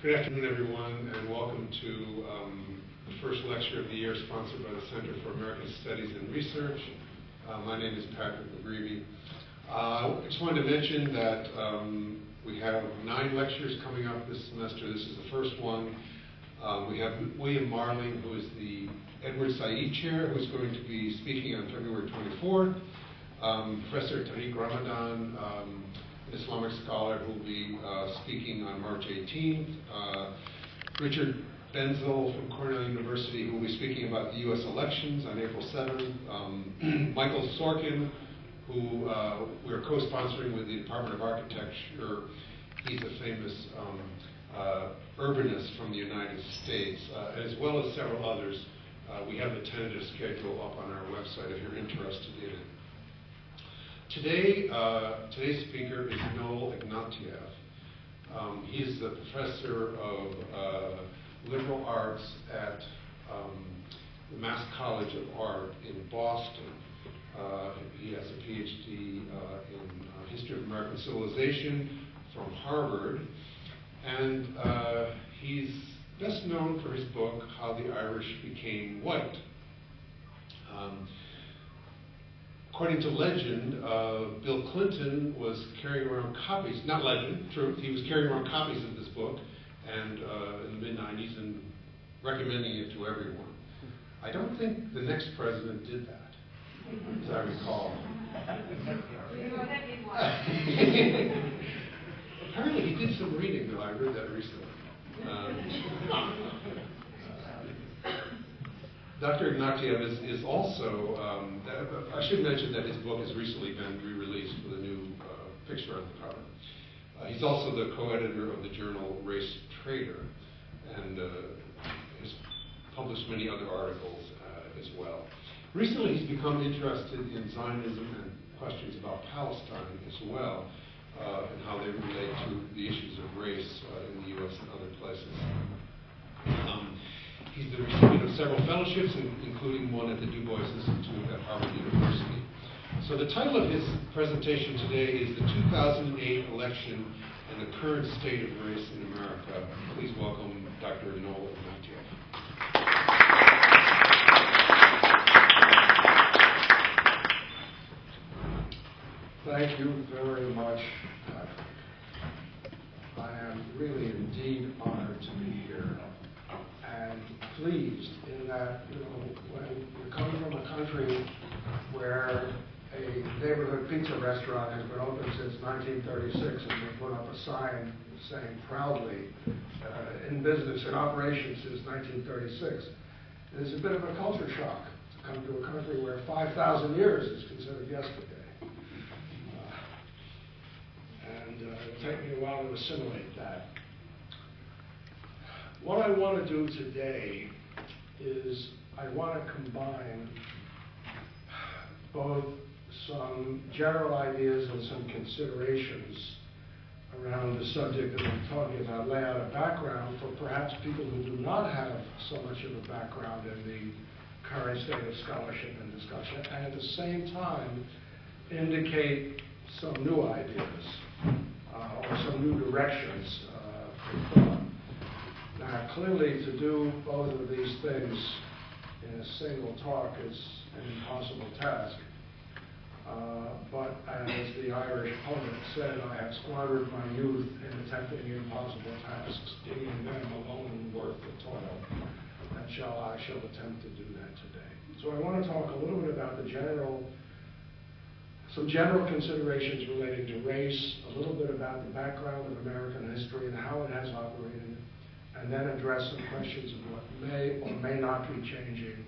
Good afternoon, everyone, and welcome to the first lecture of the year sponsored by the Center for American Studies and Research. My name is Patrick McGreevy. I just wanted to mention that we have 9 lectures coming up this semester. This is the first one. We have William Marling, who is the Edward Said Chair, who is going to be speaking on February 24th. Professor Tariq Ramadan, an Islamic scholar, who will be speaking on March 18th. Richard Benzel from Cornell University, who will be speaking about the U.S. elections on April 7th. Michael Sorkin, who we are co-sponsoring with the Department of Architecture. He's a famous urbanist from the United States, as well as several others. We have the tentative schedule up on our website if you're interested in it. Today's speaker is Noel Ignatiev. He's the professor of liberal arts at the Mass College of Art in Boston. He has a Ph.D. in history of American civilization from Harvard, and he's best known for his book, How the Irish Became White. According to legend, Bill Clinton was carrying around copies, not legend, truth, he was carrying around copies of this book and in the mid-90s and recommending it to everyone. I don't think the next president did that, as I recall. Apparently he did some reading, though. I read that recently. Dr. Ignatiev is also, I should mention that his book has recently been re-released with a new picture on the cover. He's also the co-editor of the journal Race Traitor, and has published many other articles as well. Recently he's become interested in Zionism and questions about Palestine as well, and how they relate to the issues of race in the U.S. and other places. He's the recipient of several fellowships, including one at the Bois Institute at Harvard University. So the title of his presentation today is The 2008 Election and the Current State of Race in America. Please welcome Dr. Noel Ignatiev. Thank you very much, Patrick. I am really indeed honored to be here and pleased in that, when you come from a country where a neighborhood pizza restaurant has been open since 1936 and they put up a sign saying proudly, in business, in operation since 1936, it's a bit of a culture shock to come to a country where 5,000 years is considered yesterday. It'll take me a while to assimilate that. What I want to do today is I want to combine both some general ideas and some considerations around the subject that I'm talking about, lay out a background for perhaps people who do not have so much of a background in the current state of scholarship and discussion, and at the same time indicate some new ideas or some new directions for thought. Now, clearly, to do both of these things in a single talk is an impossible task. But as the Irish poet said, I have squandered my youth in attempting impossible tasks, deeming them alone worth the toil. And I shall attempt to do that today. So I want to talk a little bit about some general considerations relating to race, a little bit about the background of American history and how it has operated, and then address some questions of what may or may not be changing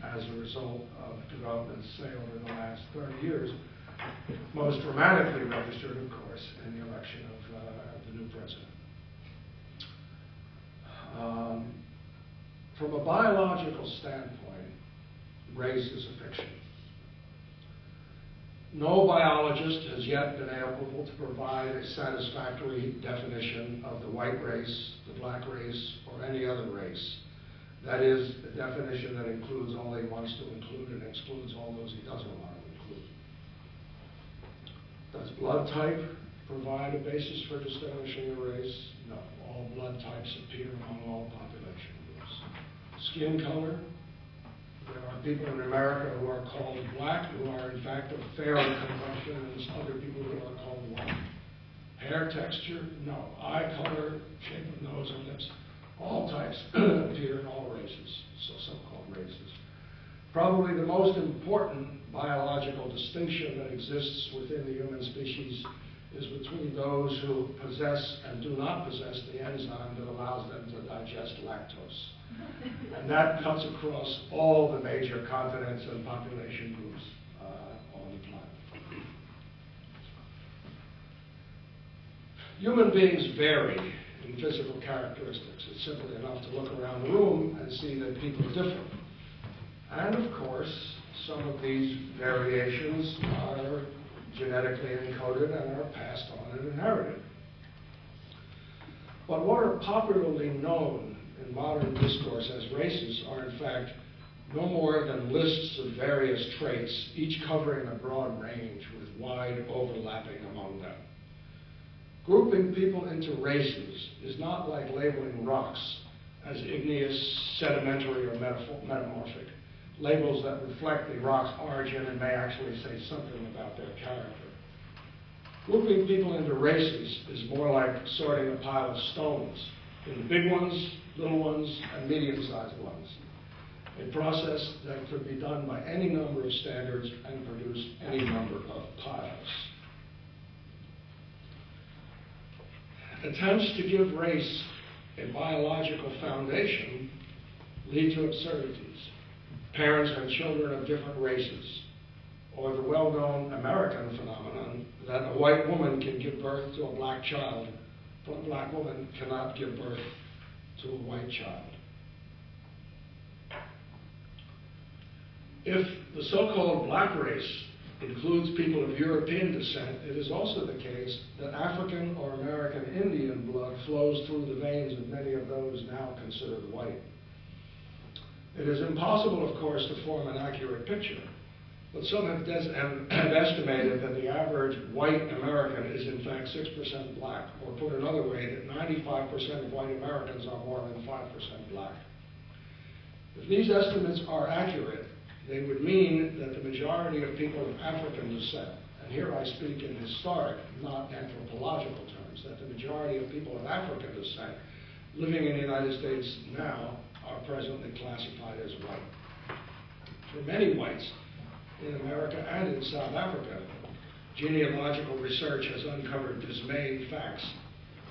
as a result of developments, say, over the last 30 years, most dramatically registered, of course, in the election of the new president. From a biological standpoint, race is a fiction. No biologist has yet been able to provide a satisfactory definition of the white race, the black race, or any other race. That is, a definition that includes all he wants to include and excludes all those he doesn't want to include. Does blood type provide a basis for distinguishing a race? No. All blood types behavior among all population groups. Skin color. There are people in America who are called black, who are in fact of fairer complexion, and there's other people who are called white. Hair texture, no. Eye color, shape of nose and lips, all types appear in all races, so-called races. Probably the most important biological distinction that exists within the human species is between those who possess and do not possess the enzyme that allows them to digest lactose. And that cuts across all the major continents and population groups on the planet. Human beings vary in physical characteristics. It's simply enough to look around the room and see that people differ. And of course, some of these variations are genetically encoded and are passed on and inherited. But what are popularly known in modern discourse as races are in fact no more than lists of various traits, each covering a broad range with wide overlapping among them. Grouping people into races is not like labeling rocks as igneous, sedimentary, or metamorphic, labels that reflect the rock's origin and may actually say something about their character. Grouping people into races is more like sorting a pile of stones into big ones, little ones, and medium-sized ones, a process that could be done by any number of standards and produce any number of piles. Attempts to give race a biological foundation lead to absurdities. Parents and children of different races, or the well-known American phenomenon that a white woman can give birth to a black child, but a black woman cannot give birth to a white child. If the so-called black race includes people of European descent, it is also the case that African or American Indian blood flows through the veins of many of those now considered white. It is impossible, of course, to form an accurate picture, but some have estimated that the average white American is in fact 6% black, or put another way, that 95% of white Americans are more than 5% black. If these estimates are accurate, they would mean that the majority of people of African descent, and here I speak in historic, not anthropological terms, that the majority of people of African descent living in the United States now are presently classified as white. For many whites in America and in South Africa, genealogical research has uncovered dismaying facts,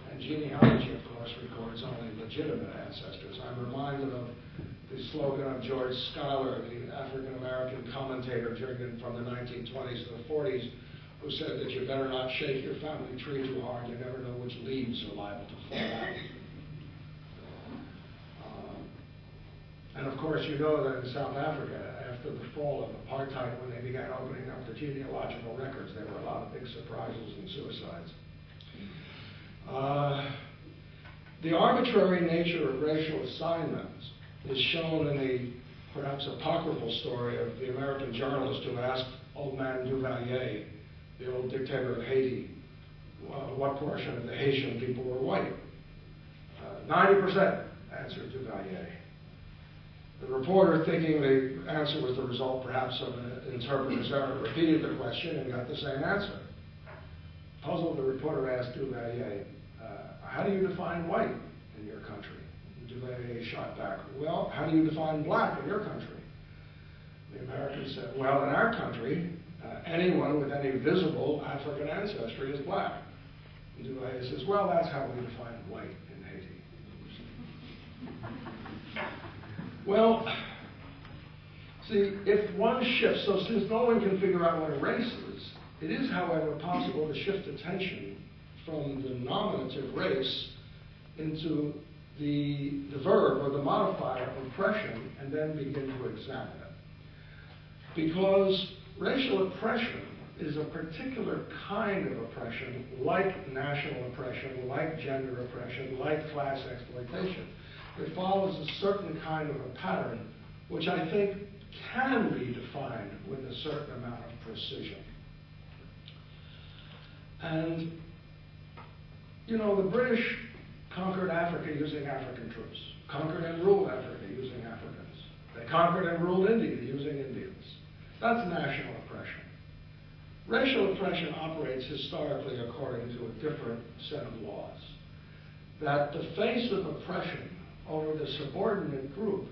and genealogy, of course, records only legitimate ancestors. I'm reminded of the slogan of George Schuyler, the African-American commentator from the 1920s to the 40s, who said that you better not shake your family tree too hard, you never know which leaves are liable to fall out. And of course, you know that in South Africa, after the fall of apartheid, when they began opening up the genealogical records, there were a lot of big surprises and suicides. The arbitrary nature of racial assignments is shown in the perhaps apocryphal story of the American journalist who asked old man Duvalier, the old dictator of Haiti, what portion of the Haitian people were white. 90%, answered Duvalier. The reporter, thinking the answer was the result perhaps of an interpreter's error, repeated the question and got the same answer. Puzzled, the reporter asked Duvalier, how do you define white in your country? And Duvalier shot back, well, how do you define black in your country? The American said, well, in our country, anyone with any visible African ancestry is black. And Duvalier says, well, that's how we define white in Haiti. Well, see, if one shifts, so since no one can figure out what a race is, it is, however, possible to shift attention from the nominative race into the verb or the modifier oppression and then begin to examine it. Because racial oppression is a particular kind of oppression, like national oppression, like gender oppression, like class exploitation. It follows a certain kind of a pattern, which I think can be defined with a certain amount of precision. And, you know, the British conquered Africa using African troops, conquered and ruled Africa using Africans. They conquered and ruled India using Indians. That's national oppression. Racial oppression operates historically according to a different set of laws. That the face of oppression over the subordinate group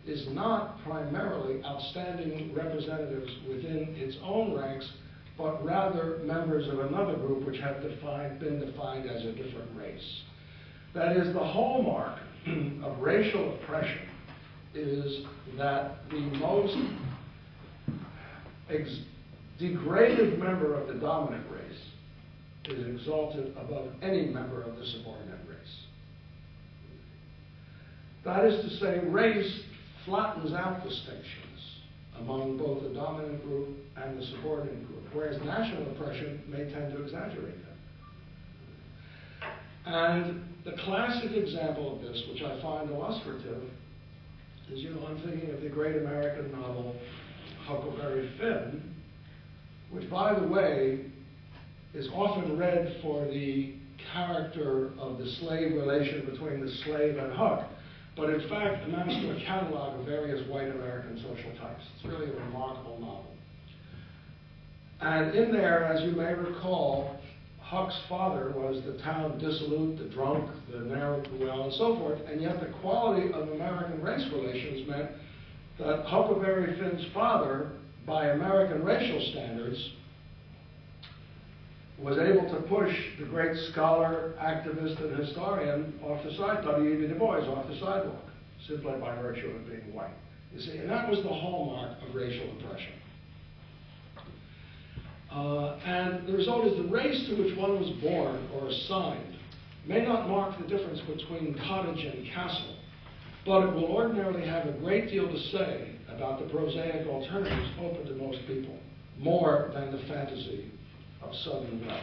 is not primarily outstanding representatives within its own ranks, but rather members of another group which have been defined as a different race. That is, the hallmark of racial oppression is that the most degraded member of the dominant race is exalted above any member of the subordinate race. That is to say, race flattens out distinctions among both the dominant group and the subordinate group, whereas national oppression may tend to exaggerate them. And the classic example of this, which I find illustrative, is, I'm thinking of the great American novel Huckleberry Finn, which, by the way, is often read for the character of the slave relation between the slave and Huck, but in fact amounts to a catalog of various white American social types. It's really a remarkable novel. And in there, as you may recall, Huck's father was the town dissolute, the drunk, the ne'er-do-well, and so forth, and yet the quality of American race relations meant that Huckleberry Finn's father, by American racial standards, was able to push the great scholar, activist, and historian off the side, W.E.B. Du Bois, off the sidewalk, simply by virtue of being white. You see, and that was the hallmark of racial oppression. And the result is the race to which one was born or assigned may not mark the difference between cottage and castle, but it will ordinarily have a great deal to say about the prosaic alternatives open to most people, more than the fantasy of Southern wealth.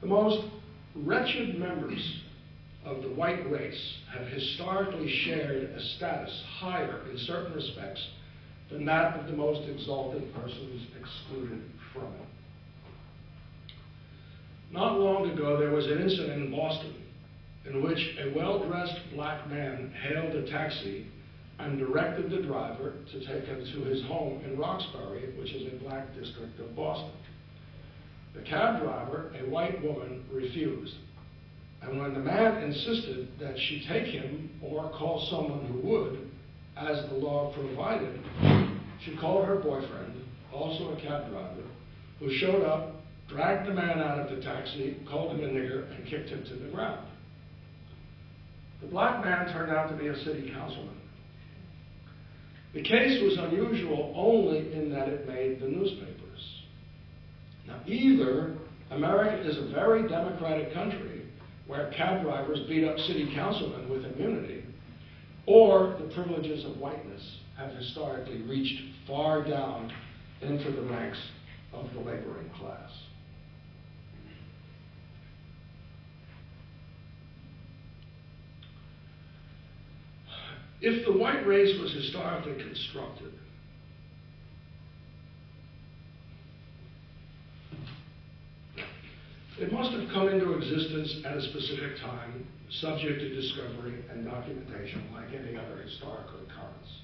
The most wretched members of the white race have historically shared a status higher in certain respects than that of the most exalted persons excluded from it. Not long ago, there was an incident in Boston in which a well-dressed black man hailed a taxi and directed the driver to take him to his home in Roxbury, which is a black district of Boston. The cab driver, a white woman, refused. And when the man insisted that she take him or call someone who would, as the law provided, she called her boyfriend, also a cab driver, who showed up, dragged the man out of the taxi, called him a nigger, and kicked him to the ground. The black man turned out to be a city councilman. The case was unusual only in that it made the newspapers. Now, either America is a very democratic country where cab drivers beat up city councilmen with immunity, or the privileges of whiteness have historically reached far down into the ranks of the laboring class. If the white race was historically constructed, it must have come into existence at a specific time, subject to discovery and documentation like any other historical occurrence.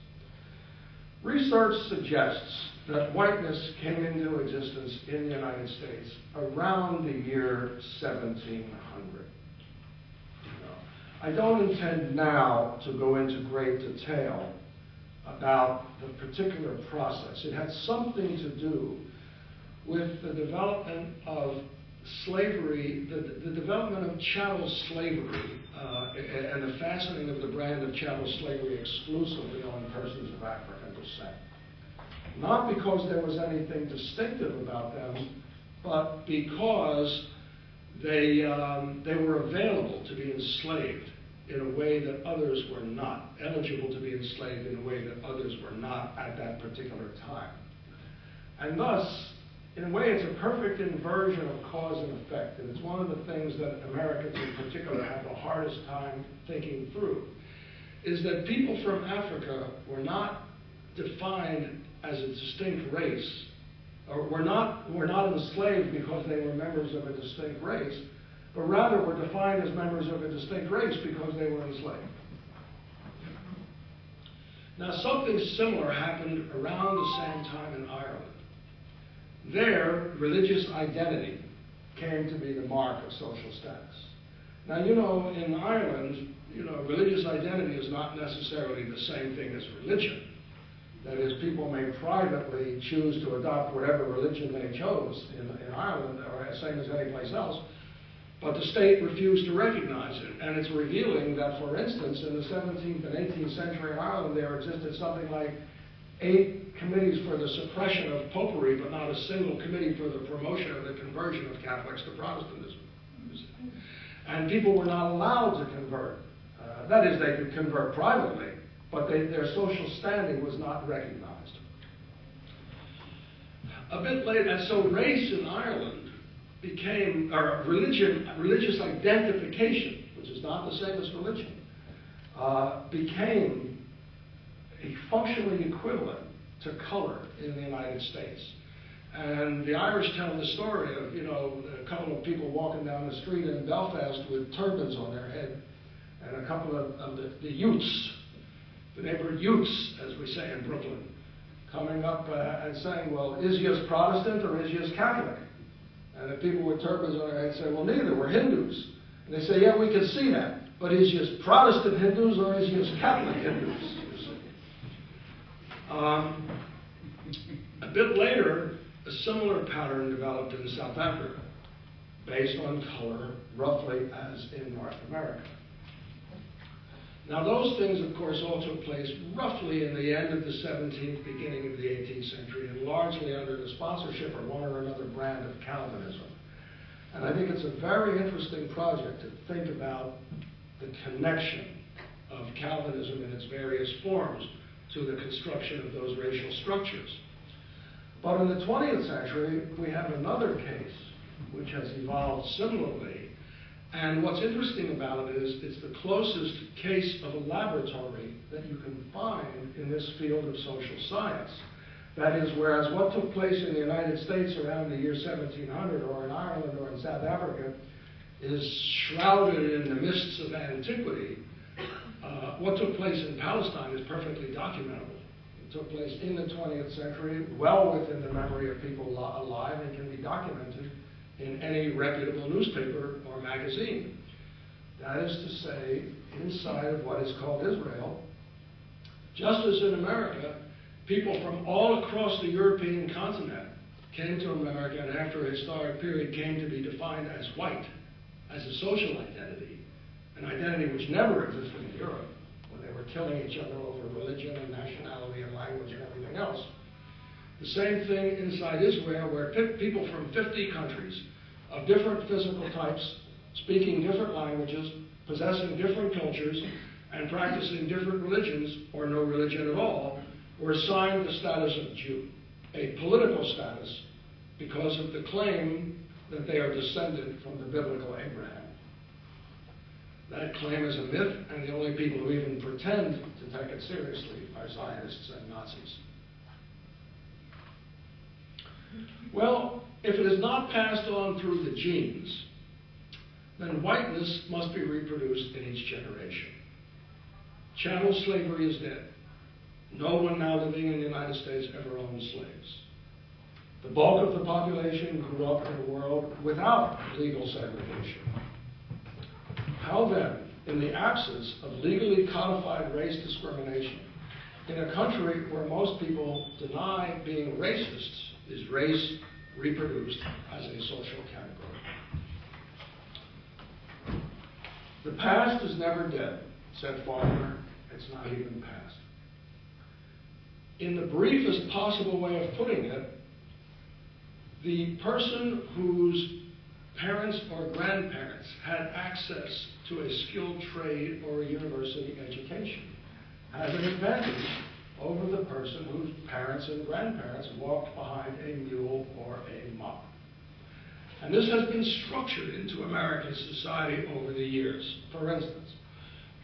Research suggests that whiteness came into existence in the United States around the year 1700. I don't intend now to go into great detail about the particular process. It had something to do with the development of slavery, the development of chattel slavery, and the fastening of the brand of chattel slavery exclusively on persons of African descent. Not because there was anything distinctive about them, but because they were available to be enslaved in a way that others were not, eligible to be enslaved in a way that others were not at that particular time. And thus, in a way, it's a perfect inversion of cause and effect, and it's one of the things that Americans in particular have the hardest time thinking through, is that people from Africa were not defined as a distinct race, or were not enslaved because they were members of a distinct race, but rather were defined as members of a distinct race because they were enslaved. Now, something similar happened around the same time in Ireland. There, religious identity came to be the mark of social status. Now, you know, in Ireland, you know, religious identity is not necessarily the same thing as religion. That is, people may privately choose to adopt whatever religion they chose in Ireland, or same as any place else, but the state refused to recognize it. And it's revealing that, for instance, in the 17th and 18th century in Ireland, there existed something like 8 committees for the suppression of popery, but not a single committee for the promotion of the conversion of Catholics to Protestantism. And people were not allowed to convert. That is, they could convert privately, but their social standing was not recognized. A bit later, and so race in Ireland became, or religious identification, which is not the same as religion, became a functionally equivalent to color in the United States. And the Irish tell the story of, you know, a couple of people walking down the street in Belfast with turbans on their head, and a couple of the youths, the neighborhood youths, as we say in Brooklyn, coming up and saying, well, is you Protestant or is you Catholic? And the people with turbans on their head say, well, neither, we're Hindus. And they say, yeah, we can see that, but is you Protestant Hindus or is you Catholic Hindus? A bit later, a similar pattern developed in South Africa, based on color, roughly as in North America. Now, those things, of course, all took place roughly in the end of the 17th, beginning of the 18th century, and largely under the sponsorship of one or another brand of Calvinism. And I think it's a very interesting project to think about the connection of Calvinism in its various forms to the construction of those racial structures. But in the 20th century, we have another case which has evolved similarly. And what's interesting about it is it's the closest case of a laboratory that you can find in this field of social science. That is, whereas what took place in the United States around the year 1700, or in Ireland or in South Africa, is shrouded in the mists of antiquity, what took place in Palestine is perfectly documentable. It took place in the 20th century, well within the memory of people alive, and can be documented in any reputable newspaper or magazine. That is to say, inside of what is called Israel, just as in America, people from all across the European continent came to America, and after a historic period came to be defined as white, as a social identity, an identity which never existed in Europe, when they were killing each other over religion and nationality and language and everything else. The same thing inside Israel, where people from 50 countries of different physical types, speaking different languages, possessing different cultures, and practicing different religions, or no religion at all, were assigned the status of Jew, a political status, because of the claim that they are descended from the biblical Abraham. That claim is a myth, and the only people who even pretend to take it seriously are Zionists and Nazis. Well, if it is not passed on through the genes, then whiteness must be reproduced in each generation. Chattel slavery is dead. No one now living in the United States ever owned slaves. The bulk of the population grew up in a world without legal segregation. How then, in the absence of legally codified race discrimination, in a country where most people deny being racists, is race reproduced as a social category? The past is never dead, said Faulkner. It's not even past. In the briefest possible way of putting it, the person whose parents or grandparents had access to a skilled trade or a university education has an advantage over the person whose parents and grandparents walked behind a mule or a mop. And this has been structured into American society over the years. For instance,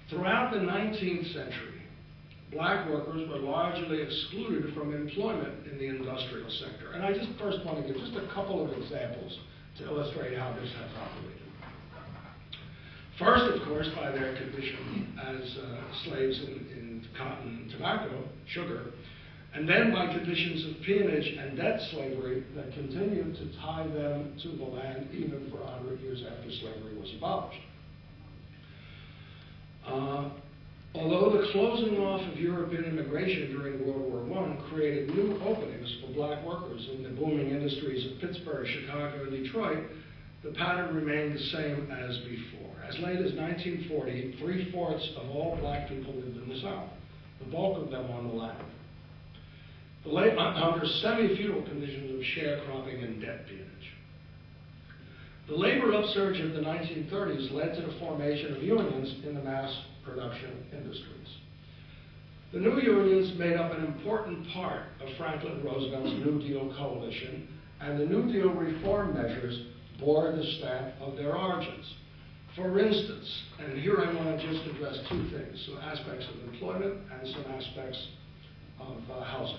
throughout the 19th century, black workers were largely excluded from employment in the industrial sector. And I just first want to give just a couple of examples to illustrate how this has operated. First, of course, by their condition as slaves in cotton and tobacco, sugar, and then by conditions of peonage and debt slavery that continued to tie them to the land even for 100 years after slavery was abolished. Although the closing off of European immigration during World War I created new openings for black workers in the booming industries of Pittsburgh, Chicago, and Detroit, the pattern remained the same as before. As late as 1940, 3/4 of all black people lived in the South, the bulk of them on the land, under semi-feudal conditions of sharecropping and debt peonage. The labor upsurge of the 1930s led to the formation of unions in the mass production industries. The new unions made up an important part of Franklin Roosevelt's New Deal coalition, and the New Deal reform measures bore the stamp of their origins. For instance, and here I want to just address two things, some aspects of employment and some aspects of housing.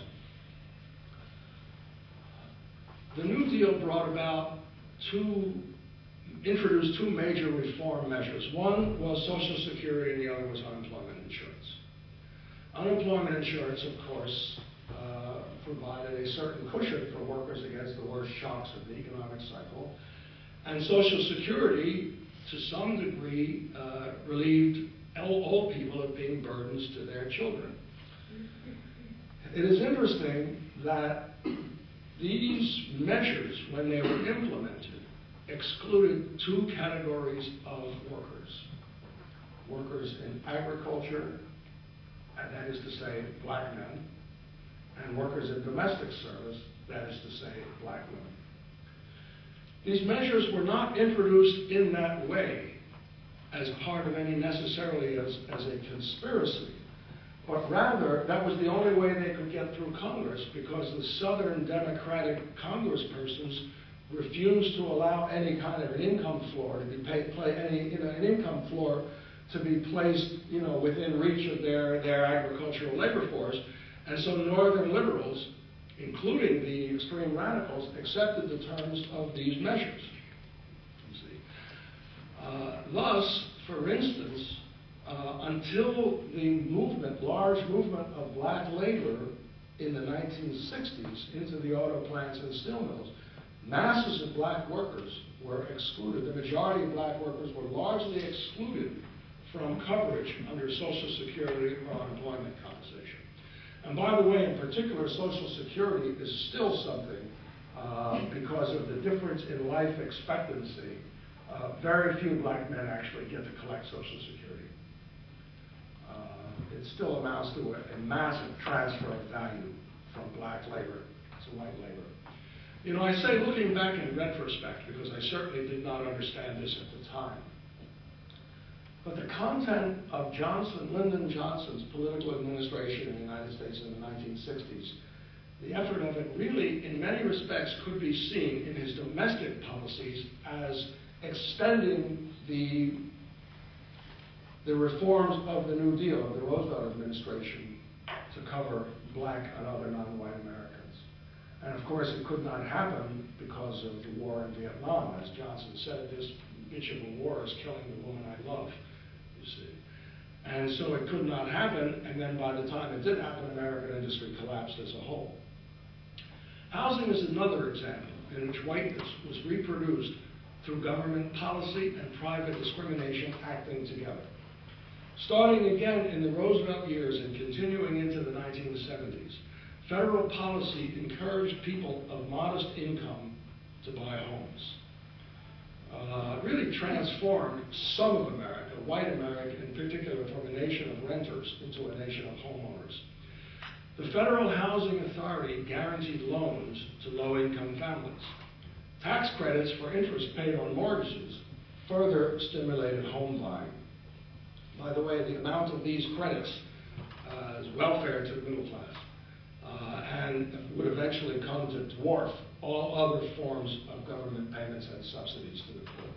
The New Deal brought about introduced two major reform measures. One was Social Security and the other was unemployment insurance. Unemployment insurance, of course, provided a certain cushion for workers against the worst shocks of the economic cycle. And Social Security, to some degree, relieved old people of being burdens to their children. It is interesting that these measures, when they were implemented, excluded two categories of workers. Workers in agriculture, and that is to say, black men, and workers in domestic service, that is to say, black women. These measures were not introduced in that way as part of any necessarily as a conspiracy, but rather that was the only way they could get through Congress, because the Southern Democratic congresspersons refused to allow any kind of an income floor to be an income floor to be placed, within reach of their agricultural labor force, and so Northern liberals, including the extreme radicals, accepted the terms of these measures. You see, thus, for instance, until the large movement of black labor in the 1960s into the auto plants and steel mills, masses of black workers were excluded. The majority of black workers were largely excluded from coverage under Social Security or unemployment compensation. And by the way, in particular, Social Security is still something because of the difference in life expectancy. Very few black men actually get to collect Social Security. It still amounts to a massive transfer of value from black labor to white labor. I say looking back in retrospect, because I certainly did not understand this at the time. But the content of Lyndon Johnson's political administration in the United States in the 1960s, the effort of it really, in many respects, could be seen in his domestic policies as extending the reforms of the New Deal of the Roosevelt administration to cover black and other non-white Americans. And of course, it could not happen because of the war in Vietnam. As Johnson said, this bitch of a war is killing the woman I love, you see. And so it could not happen, and then by the time it did happen, American industry collapsed as a whole. Housing is another example in which whiteness was reproduced through government policy and private discrimination acting together. Starting again in the Roosevelt years and continuing into the 1970s, federal policy encouraged people of modest income to buy homes. Really transformed some of America, white America in particular, from a nation of renters into a nation of homeowners. The Federal Housing Authority guaranteed loans to low-income families. Tax credits for interest paid on mortgages further stimulated home buying. By the way, the amount of these credits is welfare to the middle class, and would eventually come to dwarf all other forms of government payments and subsidies to the poor.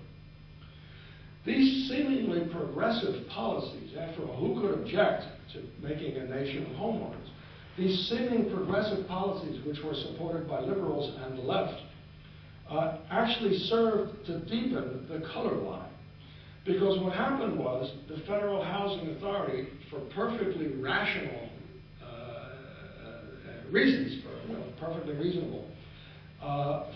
These seemingly progressive policies, after all, who could object to making a nation of homeowners? These seeming progressive policies, which were supported by liberals and the left, actually served to deepen the color line. Because what happened was the Federal Housing Authority, for perfectly rational reasons, perfectly reasonable,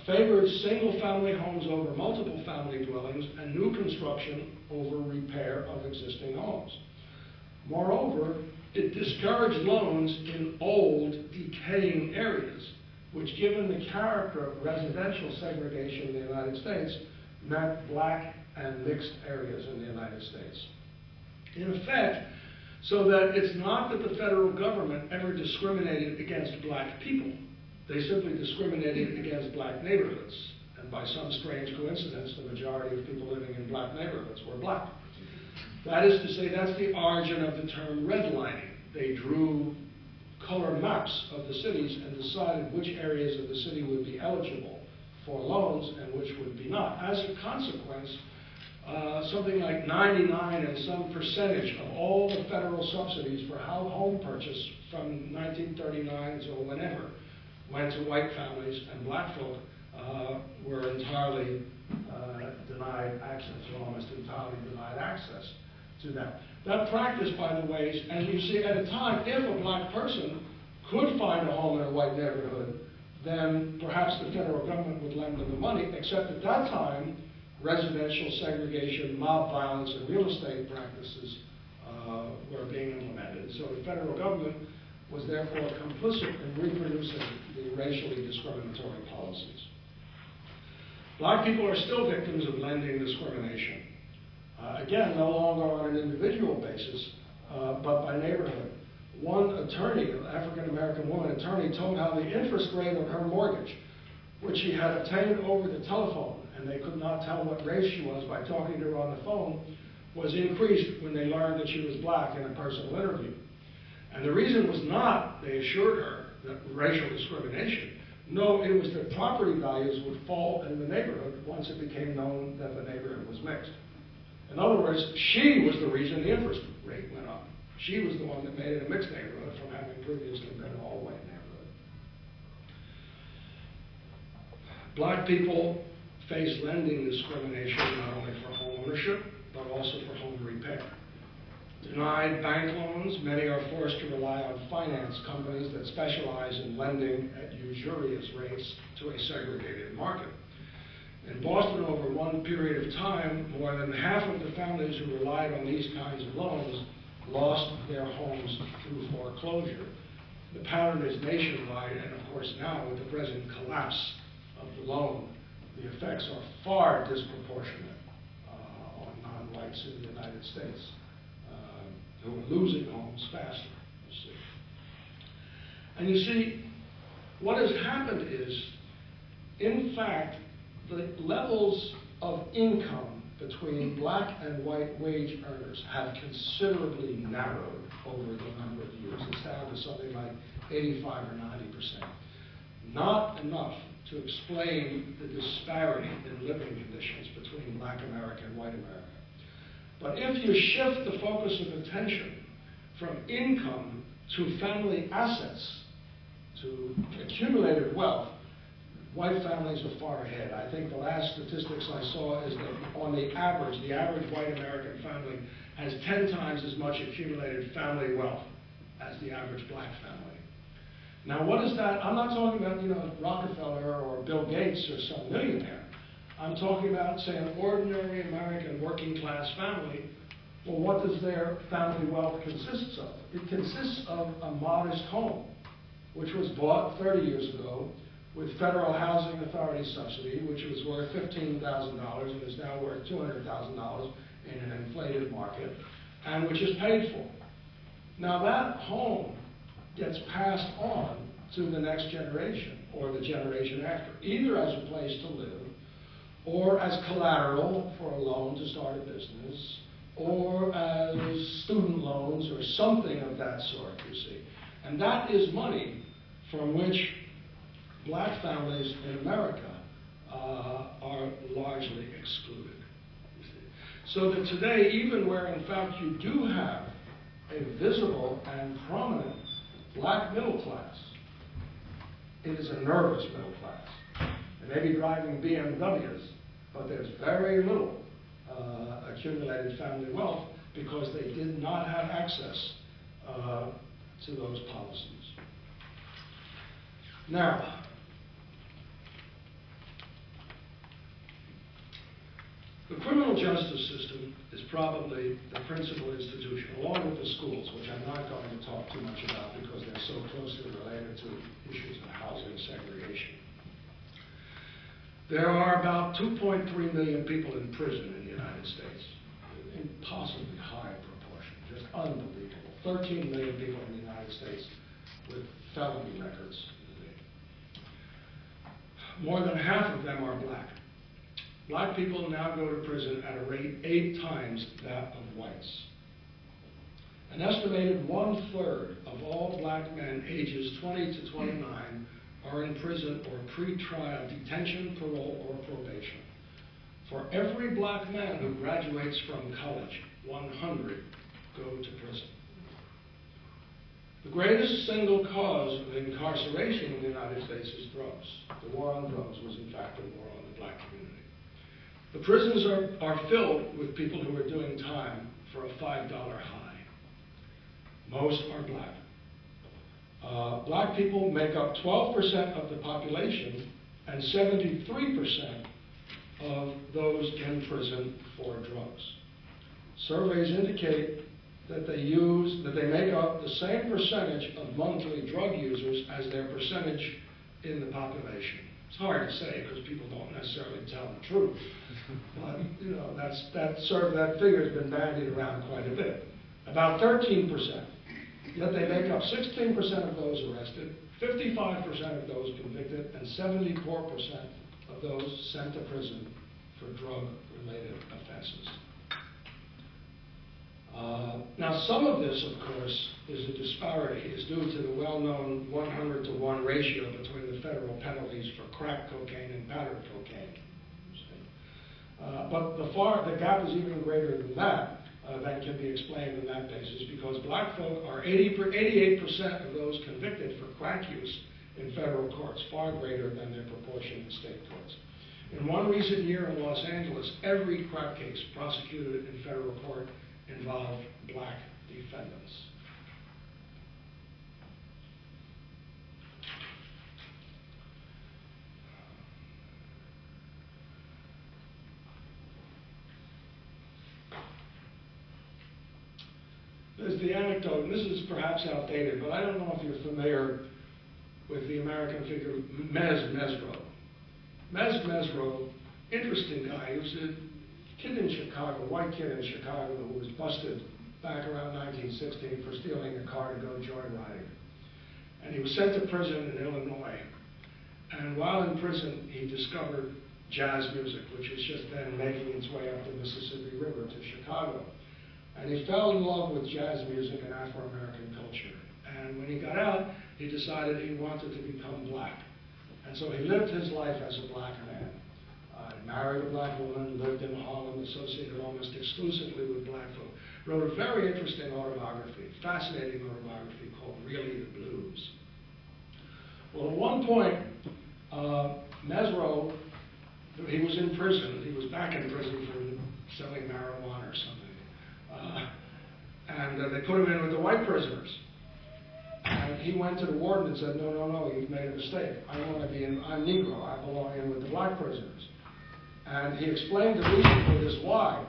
favored single-family homes over multiple-family dwellings and new construction over repair of existing homes. Moreover, it discouraged loans in old, decaying areas, which, given the character of residential segregation in the United States, meant black and mixed areas in the United States. In effect, so that it's not that the federal government ever discriminated against black people. They simply discriminated against black neighborhoods. And by some strange coincidence, the majority of people living in black neighborhoods were black. That is to say, that's the origin of the term redlining. They drew color maps of the cities and decided which areas of the city would be eligible for loans and which would be not. As a consequence, something like 99 and some percentage of all the federal subsidies for home purchase from 1939 until whenever went to white families, and black folk were entirely denied access, or almost entirely denied access to that. That practice, by the way, and you see at a time, if a black person could find a home in a white neighborhood, then perhaps the federal government would lend them the money, except at that time, residential segregation, mob violence, and real estate practices were being implemented. So the federal government was therefore complicit in reproducing the racially discriminatory policies. Black people are still victims of lending discrimination. Again, no longer on an individual basis, but by neighborhood. One attorney, an African-American woman attorney, told how the interest rate on her mortgage, which she had obtained over the telephone, and they could not tell what race she was by talking to her on the phone, was increased when they learned that she was black in a personal interview. And the reason was not, they assured her, that racial discrimination. No, it was that property values would fall in the neighborhood once it became known that the neighborhood was mixed. In other words, she was the reason the interest rate went up. She was the one that made it a mixed neighborhood from having previously been an all-white neighborhood. Black people face lending discrimination not only for home ownership, but also for home repair. Denied bank loans, many are forced to rely on finance companies that specialize in lending at usurious rates to a segregated market. In Boston, over one period of time, more than half of the families who relied on these kinds of loans lost their homes through foreclosure. The pattern is nationwide, and of course now, with the present collapse of the loan, the effects are far disproportionate on non-whites in the United States, who are losing homes faster, you see. And you see, what has happened is, in fact, the levels of income between black and white wage earners have considerably narrowed over the number of years. It's down to something like 85 or 90%. Not enough to explain the disparity in living conditions between black America and white America. But if you shift the focus of attention from income to family assets, to accumulated wealth, white families are far ahead. I think the last statistics I saw is that on the average white American family has 10 times as much accumulated family wealth as the average black family. Now what is that? I'm not talking about, Rockefeller or Bill Gates or some millionaire. I'm talking about, say, an ordinary American working class family. Well, what does their family wealth consist of? It consists of a modest home, which was bought 30 years ago with Federal Housing Authority subsidy, which was worth $15,000 and is now worth $200,000 in an inflated market, and which is paid for. Now that home gets passed on to the next generation or the generation after, either as a place to live or as collateral for a loan to start a business, or as student loans or something of that sort, you see. And that is money from which black families in America are largely excluded. You see. So that today, even where in fact you do have a visible and prominent black middle class, it is a nervous middle class. They may be driving BMWs, but there's very little accumulated family wealth because they did not have access to those policies. Now, the criminal justice system is probably the principal institution, along with the schools, which I'm not going to talk too much about because they're so closely related to issues of housing segregation. There are about 2.3 million people in prison in the United States. An impossibly high proportion, just unbelievable. 13 million people in the United States with felony records. More than half of them are black. Black people now go to prison at a rate 8 times that of whites. An estimated 1/3 of all black men ages 20 to 29 are in prison or pre-trial detention, parole, or probation. For every black man who graduates from college, 100 go to prison. The greatest single cause of incarceration in the United States is drugs. The war on drugs was in fact a war on the black community. The prisons are filled with people who are doing time for a $5 high. Most are black. Black people make up 12% of the population and 73% of those in prison for drugs. Surveys indicate that they make up the same percentage of monthly drug users as their percentage in the population. It's hard to say because people don't necessarily tell the truth, but you know that figure has been bandied around quite a bit. About 13%. Yet they make up 16% of those arrested, 55% of those convicted, and 74% of those sent to prison for drug-related offenses. Now, some of this, of course, is a disparity, is due to the well-known 100-to-1 ratio between the federal penalties for crack cocaine and powder cocaine. But the gap is even greater than that. That can be explained on that basis because black folk are 88% of those convicted for crack use in federal courts, far greater than their proportion in state courts. In one recent year in Los Angeles, every crack case prosecuted in federal court involved black defendants. There's the anecdote, and this is perhaps outdated, but I don't know if you're familiar with the American figure Mez Mesro. Mez Mesro, interesting guy. He was a kid in Chicago, white kid in Chicago who was busted back around 1916 for stealing a car to go joyriding. And he was sent to prison in Illinois. And while in prison, he discovered jazz music, which was just then making its way up the Mississippi River to Chicago. And he fell in love with jazz music and Afro-American culture. And when he got out, he decided he wanted to become black. And so he lived his life as a black man. Married a black woman, lived in Harlem, associated almost exclusively with black folk. Wrote a very interesting autobiography, fascinating autobiography called Really the Blues. Well, at one point, Mesro, he was in prison. He was back in prison for selling marijuana or something. And they put him in with the white prisoners. And he went to the warden and said, no, you've made a mistake. I want to be in, I'm Negro, I belong in with the black prisoners. And he explained the reason for this why.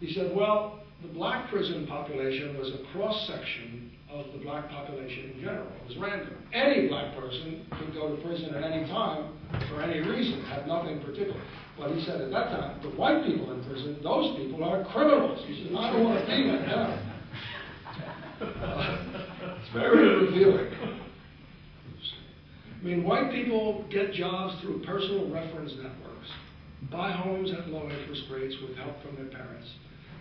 He said, well, the black prison population was a cross-section of the black population in general. It was random. Any black person could go to prison at any time for any reason, had nothing particular. But he said at that time, the white people in prison, those people are criminals. He said, I don't want to be with them. It's very revealing. I mean, white people get jobs through personal reference networks, buy homes at low interest rates with help from their parents,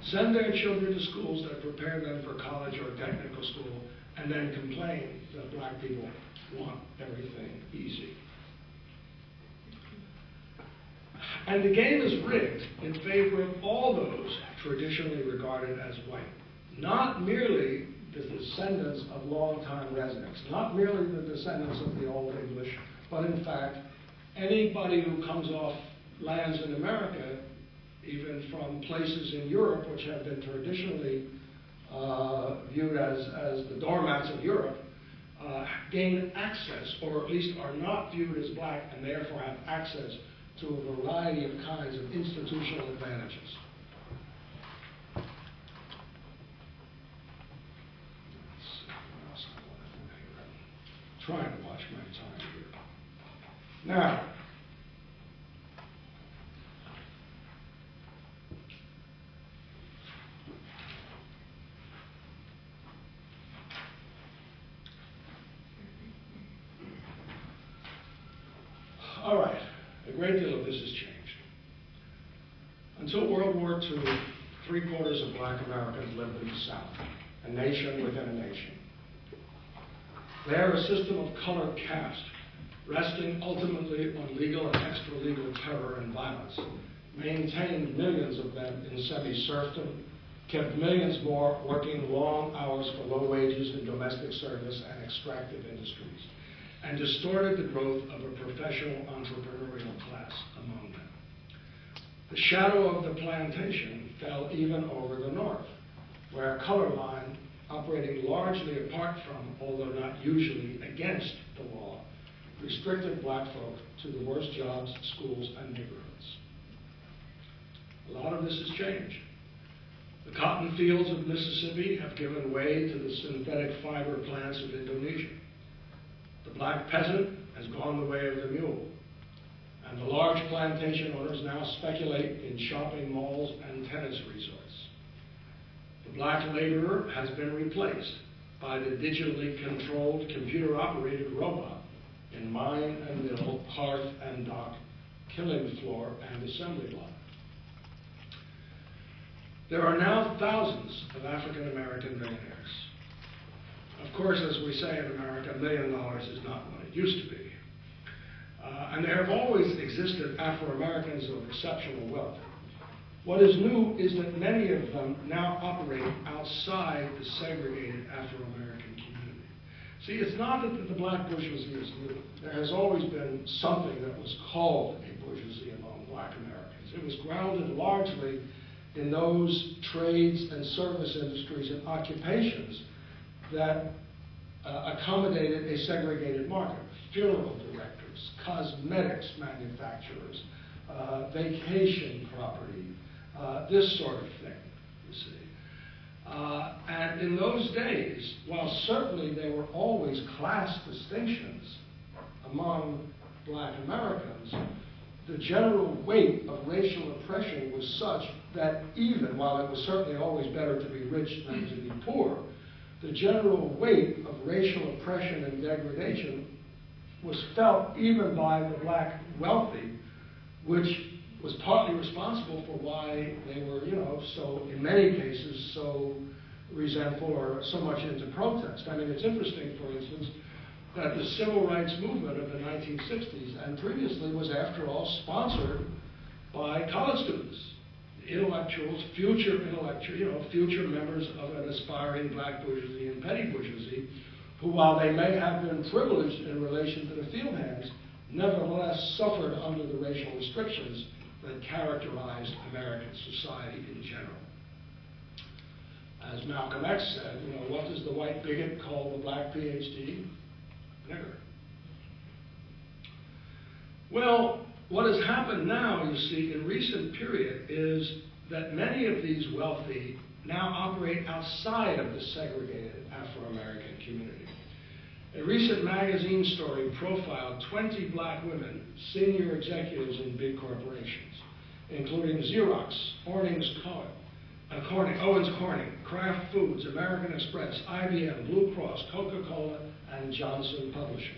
send their children to schools that prepare them for college or technical school, and then complain that black people want everything easy. And the game is rigged in favor of all those traditionally regarded as white. Not merely the descendants of long-time residents, not merely the descendants of the Old English, but in fact, anybody who comes off lands in America, even from places in Europe which have been traditionally viewed as the doormats of Europe, gain access, or at least are not viewed as black, and therefore have access to a variety of kinds of institutional advantages. Trying to watch my time here. Now, all right, a great deal of this has changed. Until World War II, 3/4 of black Americans lived in the South, a nation within a nation. There, a system of color caste, resting ultimately on legal and extra-legal terror and violence, maintained millions of them in semi-serfdom, kept millions more working long hours for low wages in domestic service and extractive industries, and distorted the growth of a professional entrepreneurial class among them. The shadow of the plantation fell even over the North, where a color line operating largely apart from, although not usually against the law, restricted black folk to the worst jobs, schools, and neighborhoods. A lot of this has changed. The cotton fields of Mississippi have given way to the synthetic fiber plants of Indonesia. The black peasant has gone the way of the mule, and the large plantation owners now speculate in shopping malls and tennis resorts. The black laborer has been replaced by the digitally controlled, computer-operated robot in mine and mill, hearth and dock, killing floor and assembly line. There are now thousands of African-American millionaires. Of course, as we say in America, $1 million is not what it used to be. And there have always existed Afro-Americans of exceptional wealth. What is new is that many of them now operate outside the segregated Afro-American community. See, it's not that the black bourgeoisie is new. There has always been something that was called a bourgeoisie among black Americans. It was grounded largely in those trades and service industries and occupations that accommodated a segregated market. Funeral directors, cosmetics manufacturers, vacation property, this sort of thing, you see. And in those days, while certainly there were always class distinctions among black Americans, the general weight of racial oppression was such that even, while it was certainly always better to be rich than to be poor, the general weight of racial oppression and degradation was felt even by the black wealthy, which was partly responsible for why they were, so in many cases, so resentful or so much into protest. I mean, it's interesting, for instance, that the civil rights movement of the 1960s and previously was, after all, sponsored by college students, intellectuals, future members of an aspiring black bourgeoisie and petty bourgeoisie, who, while they may have been privileged in relation to the field hands, nevertheless suffered under the racial restrictions that characterized American society in general. As Malcolm X said, what does the white bigot call the black Ph.D.? Nigger. Well, what has happened now, you see, in recent period is that many of these wealthy now operate outside of the segregated Afro-American community. A recent magazine story profiled 20 black women, senior executives in big corporations, including Xerox, Owens Corning, Kraft Foods, American Express, IBM, Blue Cross, Coca-Cola, and Johnson Publishing.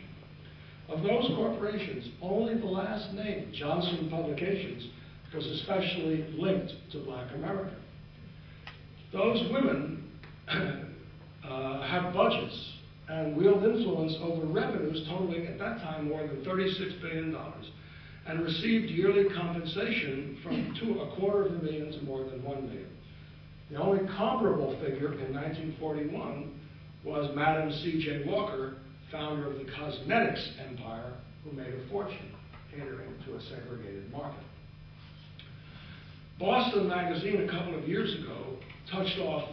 Of those corporations, only the last name, Johnson Publications, was especially linked to black America. Those women have budgets and wield influence over revenues totaling at that time more than $36 billion, and received yearly compensation from $250,000 to more than $1 million. The only comparable figure in 1941 was Madam C.J. Walker, founder of the cosmetics empire, who made a fortune catering to a segregated market. Boston Magazine a couple of years ago touched off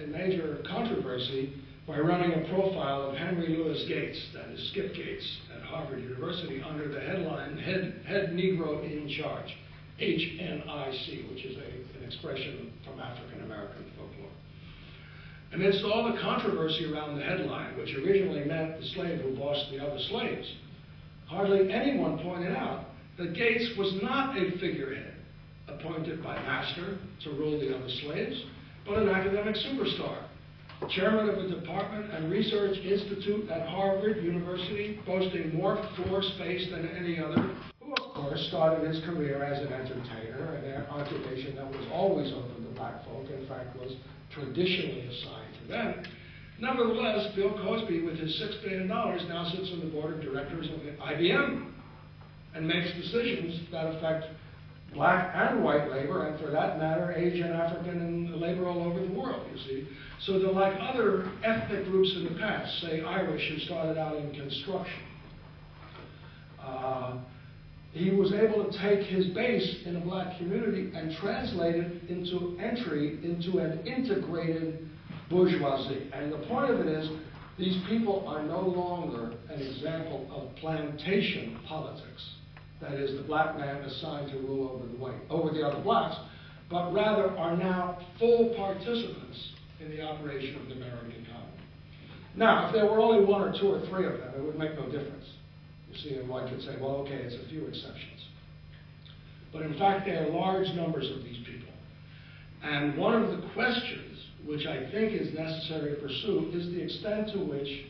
a major controversy by running a profile of Henry Louis Gates, that is Skip Gates, at Harvard University under the headline, Head Negro in Charge, HNIC, which is an expression from African American folklore. Amidst all the controversy around the headline, which originally meant the slave who bossed the other slaves, hardly anyone pointed out that Gates was not a figurehead appointed by master to rule the other slaves, but an academic superstar, chairman of a department and research institute at Harvard University, boasting more floor space than any other, who of course started his career as an entertainer, an occupation that was always open to black folk, in fact was traditionally assigned to them. Nevertheless, Bill Cosby, with his $6 billion, now sits on the board of directors of IBM and makes decisions that affect black and white labor, and for that matter, Asian, African, and labor all over the world, you see. So they're like other ethnic groups in the past, say Irish, who started out in construction. He was able to take his base in a black community and translate it into entry into an integrated bourgeoisie. And the point of it is, these people are no longer an example of plantation politics. That is, the black man assigned to rule over the other blacks, but rather are now full participants in the operation of the American economy. Now, if there were only one or two or three of them, it would make no difference. You see, and one could say, well, okay, it's a few exceptions. But in fact, there are large numbers of these people. And one of the questions which I think is necessary to pursue is the extent to which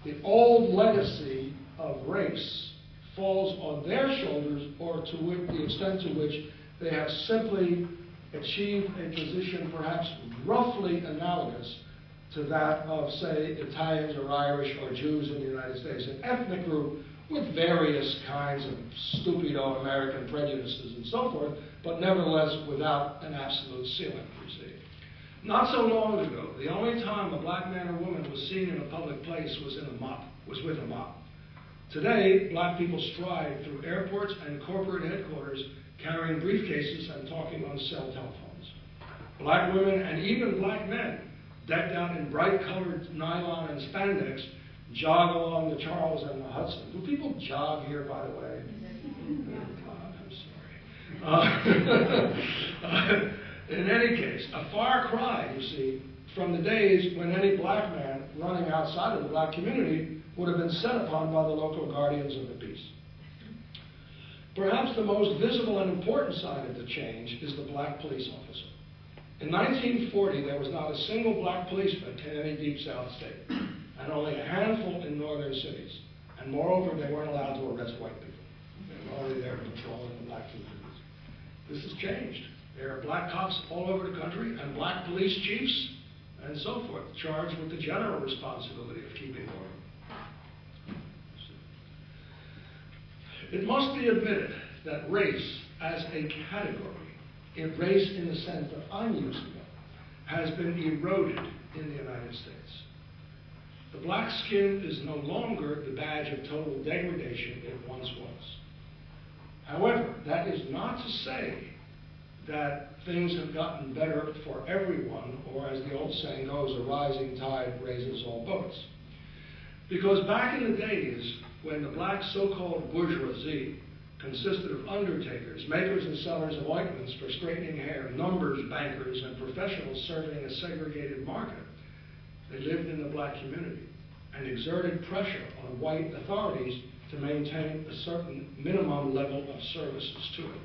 the old legacy of race falls on their shoulders, or to the extent to which they have simply achieved a position perhaps roughly analogous to that of, say, Italians or Irish or Jews in the United States, an ethnic group with various kinds of stupido American prejudices and so forth, but nevertheless without an absolute ceiling, you see. Not so long ago, the only time a black man or woman was seen in a public place was with a mop. Today, black people stride through airports and corporate headquarters carrying briefcases and talking on cell telephones. Black women and even black men, decked out in bright-colored nylon and spandex, jog along the Charles and the Hudson. Do people jog here, by the way? Oh, God, I'm sorry. In any case, a far cry, you see, from the days when any black man running outside of the black community would have been set upon by the local guardians of the peace. Perhaps the most visible and important sign of the change is the black police officer. In 1940, there was not a single black policeman in any Deep South state, and only a handful in northern cities. And moreover, they weren't allowed to arrest white people. They were only there patrolling the black communities. This has changed. There are black cops all over the country, and black police chiefs, and so forth, charged with the general responsibility of keeping order. It must be admitted that race as a category, race in the sense that I'm using it, has been eroded in the United States. The black skin is no longer the badge of total degradation it once was. However, that is not to say that things have gotten better for everyone, or as the old saying goes, a rising tide raises all boats. Because back in the days when the black so-called bourgeoisie consisted of undertakers, makers and sellers of ointments for straightening hair, numbers bankers, and professionals serving a segregated market, they lived in the black community and exerted pressure on white authorities to maintain a certain minimum level of services to it.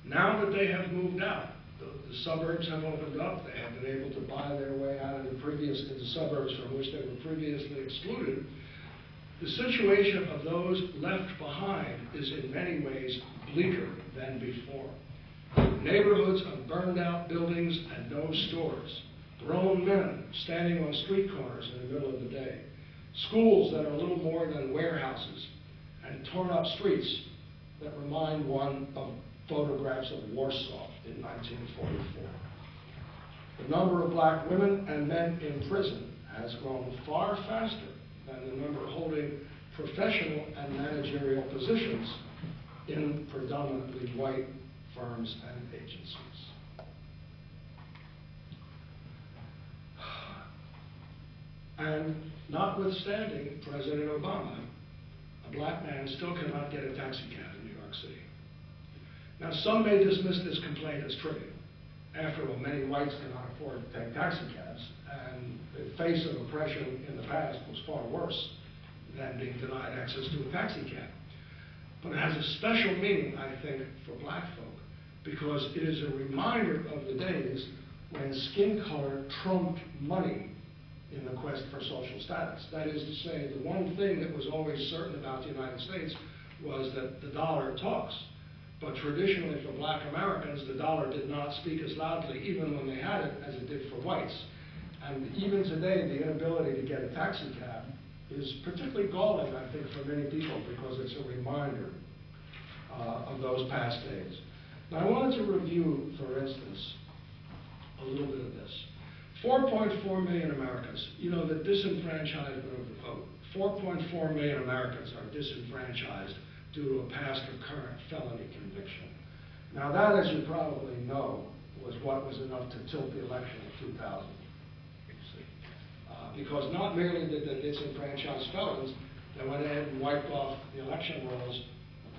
Now that they have moved out, the suburbs have opened up, they have been able to buy their way out of the suburbs from which they were previously excluded, the situation of those left behind is in many ways bleaker than before. Neighborhoods of burned out buildings and no stores, grown men standing on street corners in the middle of the day, schools that are little more than warehouses, and torn up streets that remind one of photographs of Warsaw in 1944. The number of black women and men in prison has grown far faster than the number holding professional and managerial positions in predominantly white firms and agencies. And notwithstanding President Obama, a black man still cannot get a taxi cab in New York City. Now, some may dismiss this complaint as trivial. After all, many whites cannot afford to take taxi cabs, and the face of oppression in the past was far worse than being denied access to a taxi cab. But it has a special meaning, I think, for black folk, because it is a reminder of the days when skin color trumped money in the quest for social status. That is to say, the one thing that was always certain about the United States was that the dollar talks. But traditionally for black Americans, the dollar did not speak as loudly, even when they had it, as it did for whites. And even today, the inability to get a taxi cab is particularly galling, I think, for many people, because it's a reminder of those past days. Now, I wanted to review, for instance, a little bit of this. 4.4 million Americans, you know, the disenfranchisement of the vote. 4.4 million Americans are disenfranchised due to a past or current felony conviction. Now that, as you probably know, was what was enough to tilt the election of 2000. Because not merely did they disenfranchise felons, they went ahead and wiped off the election rolls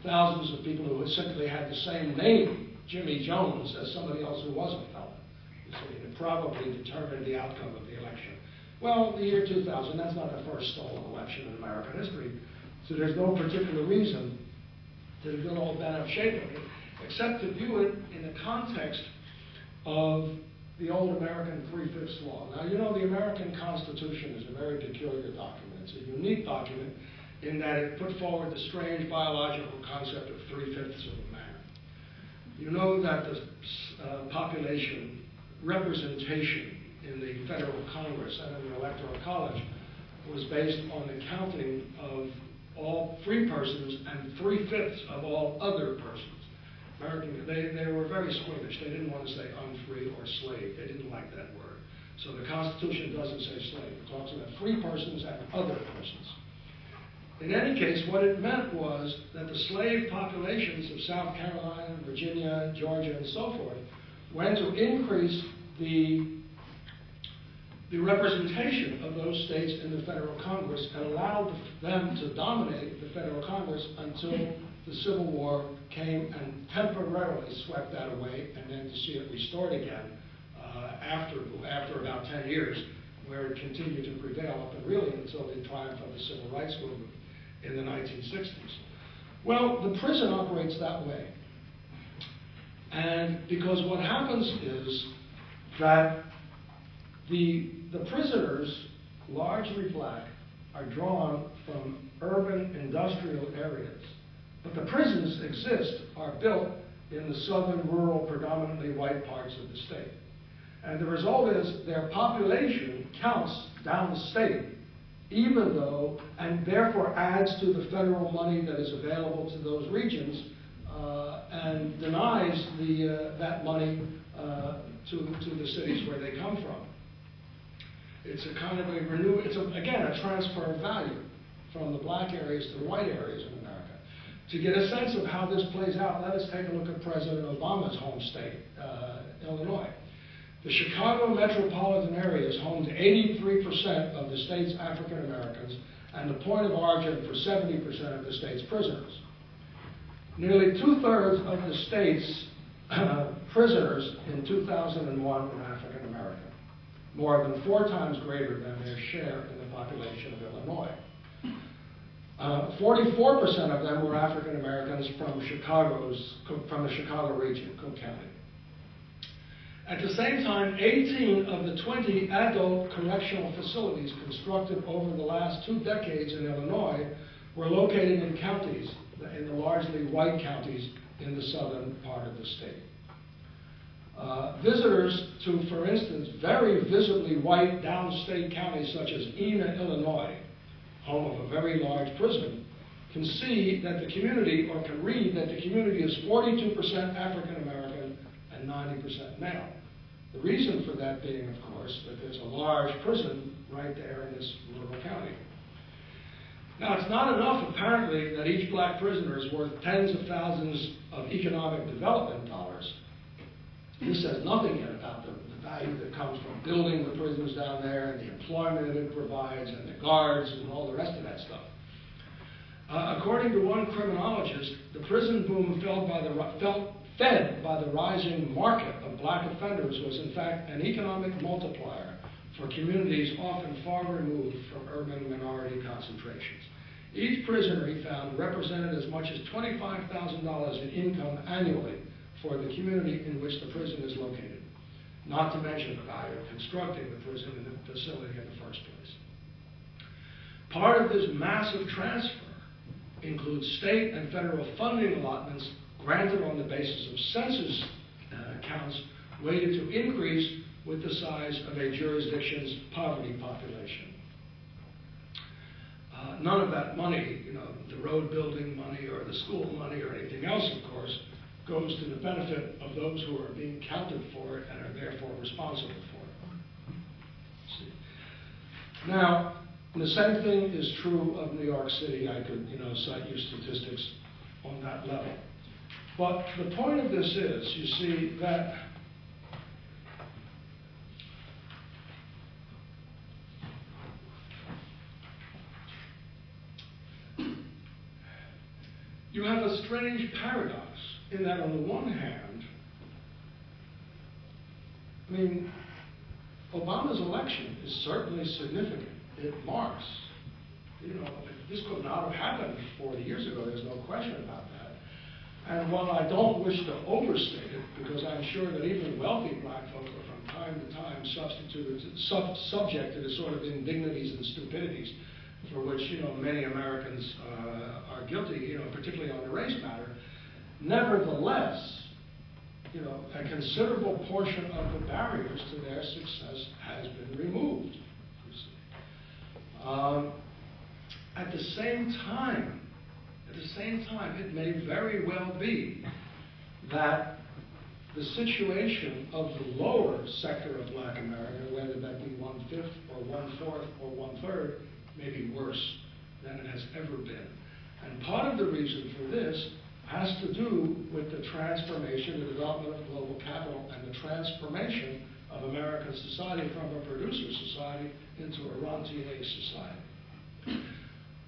thousands of people who simply had the same name, Jimmy Jones, as somebody else who was a felon. You see, it probably determined the outcome of the election. Well, the year 2000, that's not the first stolen election in American history, so there's no particular reason to the good old bad of shape of it, except to view it in the context of the old American 3/5 law. Now, you know, the American Constitution is a very peculiar document. It's a unique document in that it put forward the strange biological concept of 3/5 of a man. You know that the population representation in the federal Congress and in the Electoral College was based on the counting of all free persons and 3/5 of all other persons. They were very squeamish. They didn't want to say unfree or slave. They didn't like that word. So the Constitution doesn't say slave. It talks about free persons and other persons. In any case, what it meant was that the slave populations of South Carolina, Virginia, Georgia, and so forth went to increase the representation of those states in the federal Congress and allowed them to dominate the federal Congress until the Civil War came and temporarily swept that away, and then to see it restored again after about 10 years, where it continued to prevail up and really until the triumph of the Civil Rights Movement in the 1960s. Well, the prison operates that way. And because what happens is that the prisoners, largely black, are drawn from urban industrial areas. But the prisons are built in the southern, rural, predominantly white parts of the state. And the result is their population counts downstate, even though, and therefore adds to the federal money that is available to those regions, and denies that money to the cities where they come from. It's a kind of again, a transfer of value from the black areas to the white areas in America. To get a sense of how this plays out, let us take a look at President Obama's home state, Illinois. The Chicago metropolitan area is home to 83% of the state's African Americans and the point of origin for 70% of the state's prisoners. Nearly 2/3 of the state's prisoners in 2001 were African American, more than 4 times greater than their share in the population of Illinois. 44% of them were African Americans from the Chicago region, Cook County. At the same time, 18 of the 20 adult correctional facilities constructed over the last 2 decades in Illinois were located in counties, in the largely white counties in the southern part of the state. Visitors to, for instance, very visibly white downstate counties such as Enna, Illinois, home of a very large prison, can see that the community, or can read that the community is 42% African American and 90% male. The reason for that being, of course, that there's a large prison right there in this rural county. Now, it's not enough, apparently, that each black prisoner is worth tens of thousands of economic development dollars. This says nothing yet about the value that comes from building the prisons down there and the employment it provides and the guards and all the rest of that stuff. According to one criminologist, the prison boom fed by the rising market of black offenders was in fact an economic multiplier for communities often far removed from urban minority concentrations. Each prisoner, he found, represented as much as $25,000 in income annually for the community in which the prison is located, not to mention the value of constructing the prison and the facility in the first place. Part of this massive transfer includes state and federal funding allotments granted on the basis of census counts weighted to increase with the size of a jurisdiction's poverty population. None of that money, the road building money or the school money or anything else, of course, goes to the benefit of those who are being counted for it and are therefore responsible for it. See. Now, the same thing is true of New York City. I could, cite you statistics on that level. But the point of this is, you see, that you have a strange paradox in that on the one hand, Obama's election is certainly significant. It marks, this could not have happened 40 years ago, there's no question about that. And while I don't wish to overstate it, because I'm sure that even wealthy black folk are from time to time subject to the sort of indignities and stupidities for which, many Americans are guilty, particularly on the race matter. Nevertheless, a considerable portion of the barriers to their success has been removed. At the same time, it may very well be that the situation of the lower sector of black America, whether that be 1/5 or 1/4 or 1/3, may be worse than it has ever been. And part of the reason for this has to do with the transformation, the development of global capital, and the transformation of American society from a producer society into a rentier society.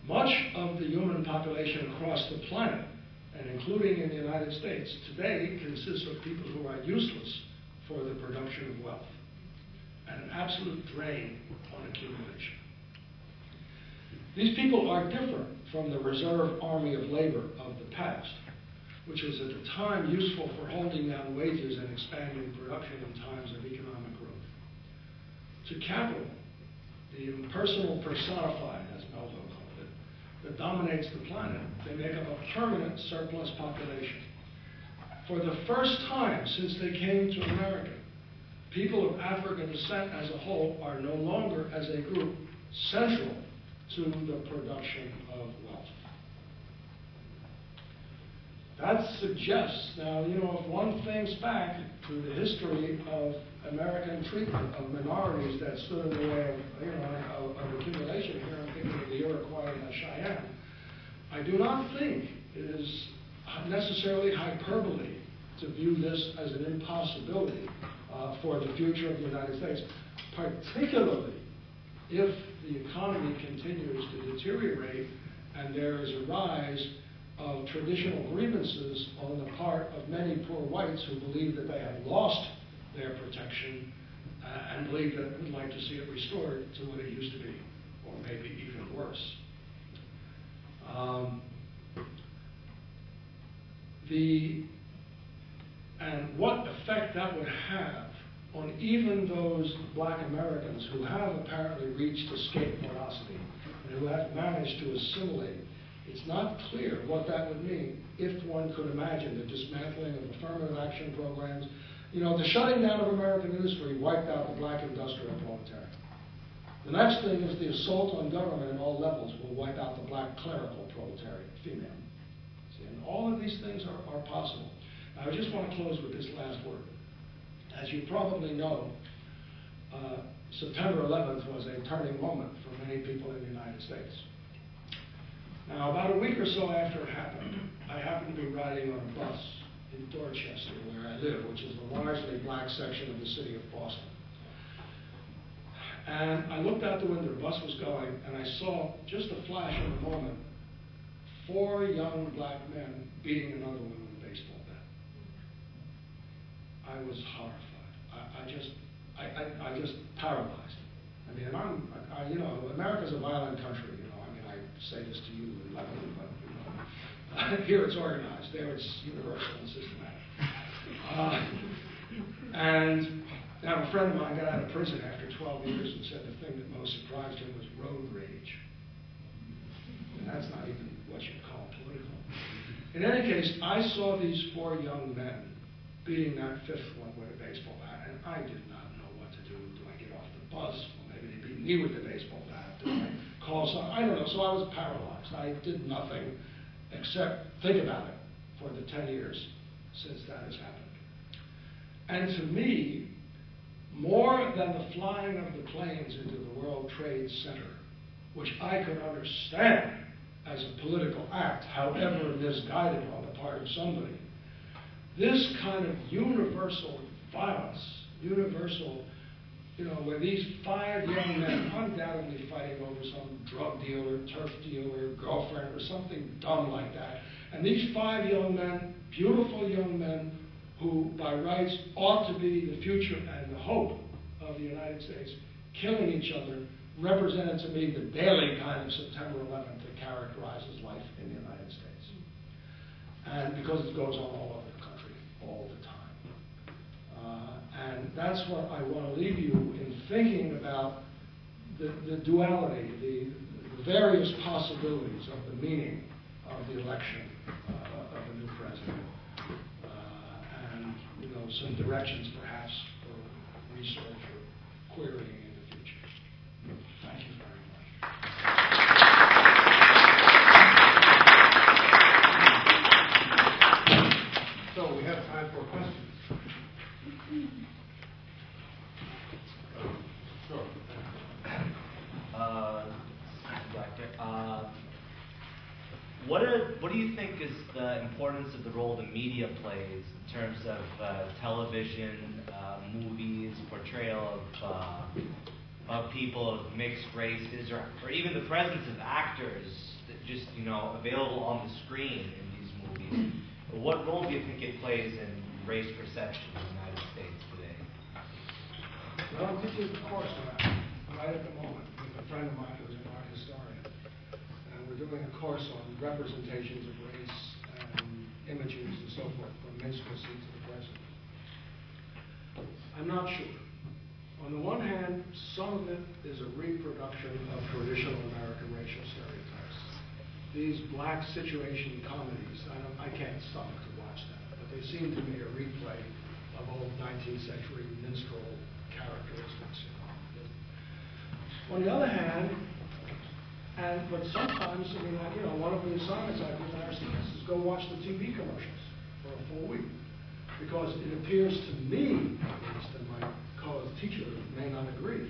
Much of the human population across the planet, and including in the United States, today consists of people who are useless for the production of wealth, and an absolute drain on accumulation. These people are different from the reserve army of labor of the past, which was at the time useful for holding down wages and expanding production in times of economic growth. To capital, the impersonal personified, as Melville called it, that dominates the planet, they make up a permanent surplus population. For the first time since they came to America, people of African descent as a whole are no longer, as a group, central to the production of wealth. That suggests, now, if one thinks back to the history of American treatment of minorities that stood in the way of accumulation here, I'm thinking of the Iroquois and the Cheyenne, I do not think it is necessarily hyperbole to view this as an impossibility for the future of the United States, particularly if the economy continues to deteriorate and there is a rise of traditional grievances on the part of many poor whites who believe that they have lost their protection and believe that would like to see it restored to what it used to be, or maybe even worse. And what effect that would have on even those black Americans who have apparently reached escape velocity and who have managed to assimilate, it's not clear what that would mean if one could imagine the dismantling of affirmative action programs. The shutting down of American industry wiped out the black industrial proletariat. The next thing is the assault on government at all levels will wipe out the black clerical proletariat, female. See, and all of these things are possible. Now, I just want to close with this last word. As you probably know, September 11th was a turning moment for many people in the United States. Now, about a week or so after it happened, I happened to be riding on a bus in Dorchester, where I live, which is the largely black section of the city of Boston. And I looked out the window, the bus was going, and I saw, just a flash of a moment, 4 young black men beating another one with a baseball bat. I was horrified. I just paralyzed. I mean, you know, America's a violent country, you know. I mean, I say this to you in Lebanon, but, you know, here it's organized, there it's universal and systematic. And now a friend of mine got out of prison after 12 years and said the thing that most surprised him was road rage. And that's not even what you'd call political. In any case, I saw these 4 young men beating that 5th one with a baseball bat, and I did not know what to do. Do I get off the bus? Well, maybe they beat me with the baseball bat. Do I call someone? I don't know. So I was paralyzed. I did nothing except think about it for the 10 years since that has happened. And to me, more than the flying of the planes into the World Trade Center, which I could understand as a political act, however misguided on the part of somebody, this kind of universal violence, universal, you know, where these 5 young men undoubtedly fighting over some drug dealer, turf dealer, girlfriend, or something dumb like that, and these 5 young men, beautiful young men, who by rights ought to be the future and the hope of the United States, killing each other, represented to me the daily kind of September 11th that characterizes life in the United States. And because it goes on all over the country, all the time. And that's what I want to leave you in thinking about the duality, the various possibilities of the meaning of the election of a new president. And, you know, some directions perhaps for research or querying in the future. Thank you very much. So we have time for questions. Sure. Doctor, what do you think is the importance of the role the media plays in terms of television, movies, portrayal of people of mixed races, or even the presence of actors that just, you know, available on the screen in these movies? What role do you think it plays in race perception in the United States today? Well, I'm teaching a course on that right at the moment with a friend of mine who's an art historian. And we're doing a course on representations of race and images and so forth, from minstrelsy to the present. I'm not sure. On the one hand, some of it is a reproduction of traditional American racial stereotypes. These black situation comedies, I can't stomach to watch them, but they seem to me a replay of old 19th century minstrel characteristics. On the other hand, but sometimes, I mean, you know, one of the assignments I give in our students is go watch the TV commercials for a full week, because it appears to me, at least, and my college teacher may not agree,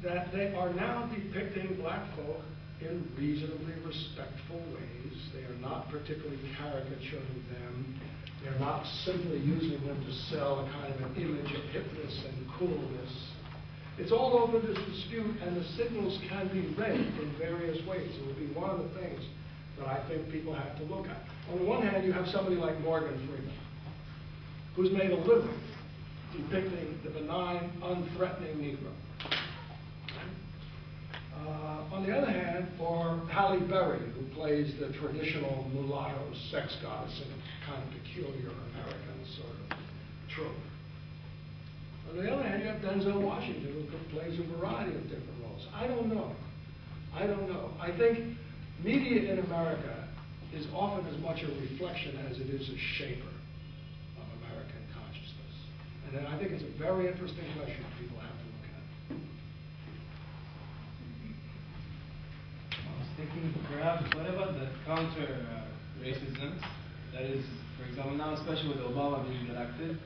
that they are now depicting black folk in reasonably respectful ways. They are not particularly caricaturing them. They're not simply using them to sell a kind of an image of hipness and coolness. It's all open to dispute, and the signals can be read in various ways. It would be one of the things that I think people have to look at. On the one hand, you have somebody like Morgan Freeman, who's made a living depicting the benign, unthreatening Negro. On the other hand, or Halle Berry, who plays the traditional mulatto sex goddess in a kind of peculiar American sort of trope. On the other hand, you have Denzel Washington, who plays a variety of different roles. I don't know. I think media in America is often as much a reflection as it is a shaper of American consciousness. And I think it's a very interesting question people have to look at. thinking perhaps, what about the counter racism? That is, for example, now especially with Obama being elected,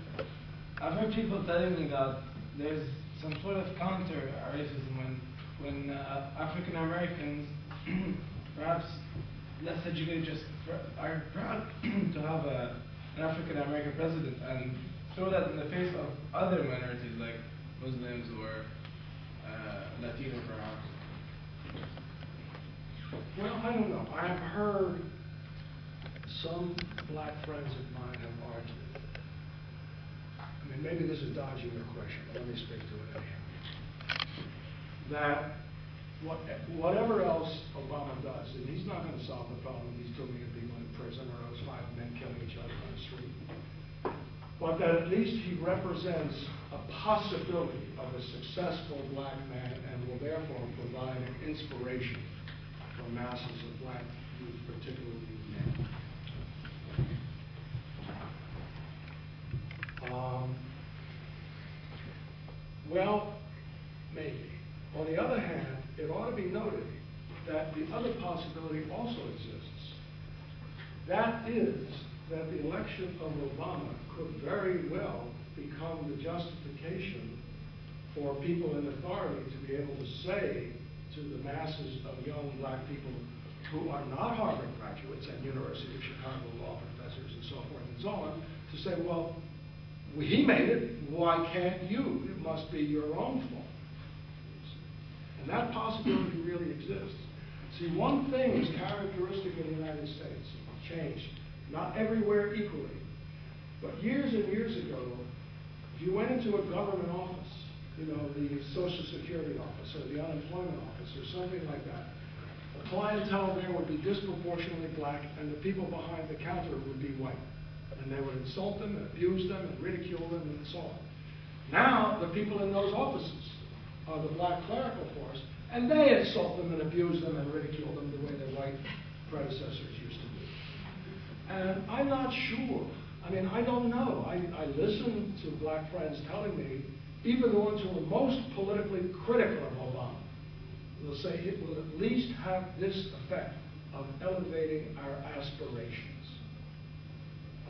I've heard people telling me that there's some sort of counter racism when African Americans, perhaps less educated, just are proud to have an African American president and throw that in the face of other minorities like Muslims or Latino perhaps. Well, I don't know. I have heard some black friends of mine have argued. I mean, maybe this is dodging your question, but let me speak to it anyhow. That whatever else Obama does, and he's not going to solve the problem he's too many people in prison or those 5 men killing each other on the street. But that at least he represents a possibility of a successful black man and will therefore provide an inspiration for masses of black youth, particularly men. Well, maybe. On the other hand, it ought to be noted that the other possibility also exists. That is that the election of Obama could very well become the justification for people in authority to be able to say to the masses of young black people who are not Harvard graduates and University of Chicago law professors and so forth and so on, to say, well, he made it, why can't you? It must be your own fault. And that possibility really exists. See, one thing is characteristic of the United States, changed, not everywhere equally, but years and years ago, if you went into a government office, you know, the Social Security office or the unemployment office or something like that, the clientele there would be disproportionately black and the people behind the counter would be white. And they would insult them and abuse them and ridicule them and so on. Now, the people in those offices are the black clerical force, and they insult them and abuse them and ridicule them the way their white predecessors used to do. And I'm not sure. I mean, I don't know. I listen to black friends telling me, even the ones who are most politically critical of Obama, they'll say it will at least have this effect of elevating our aspirations.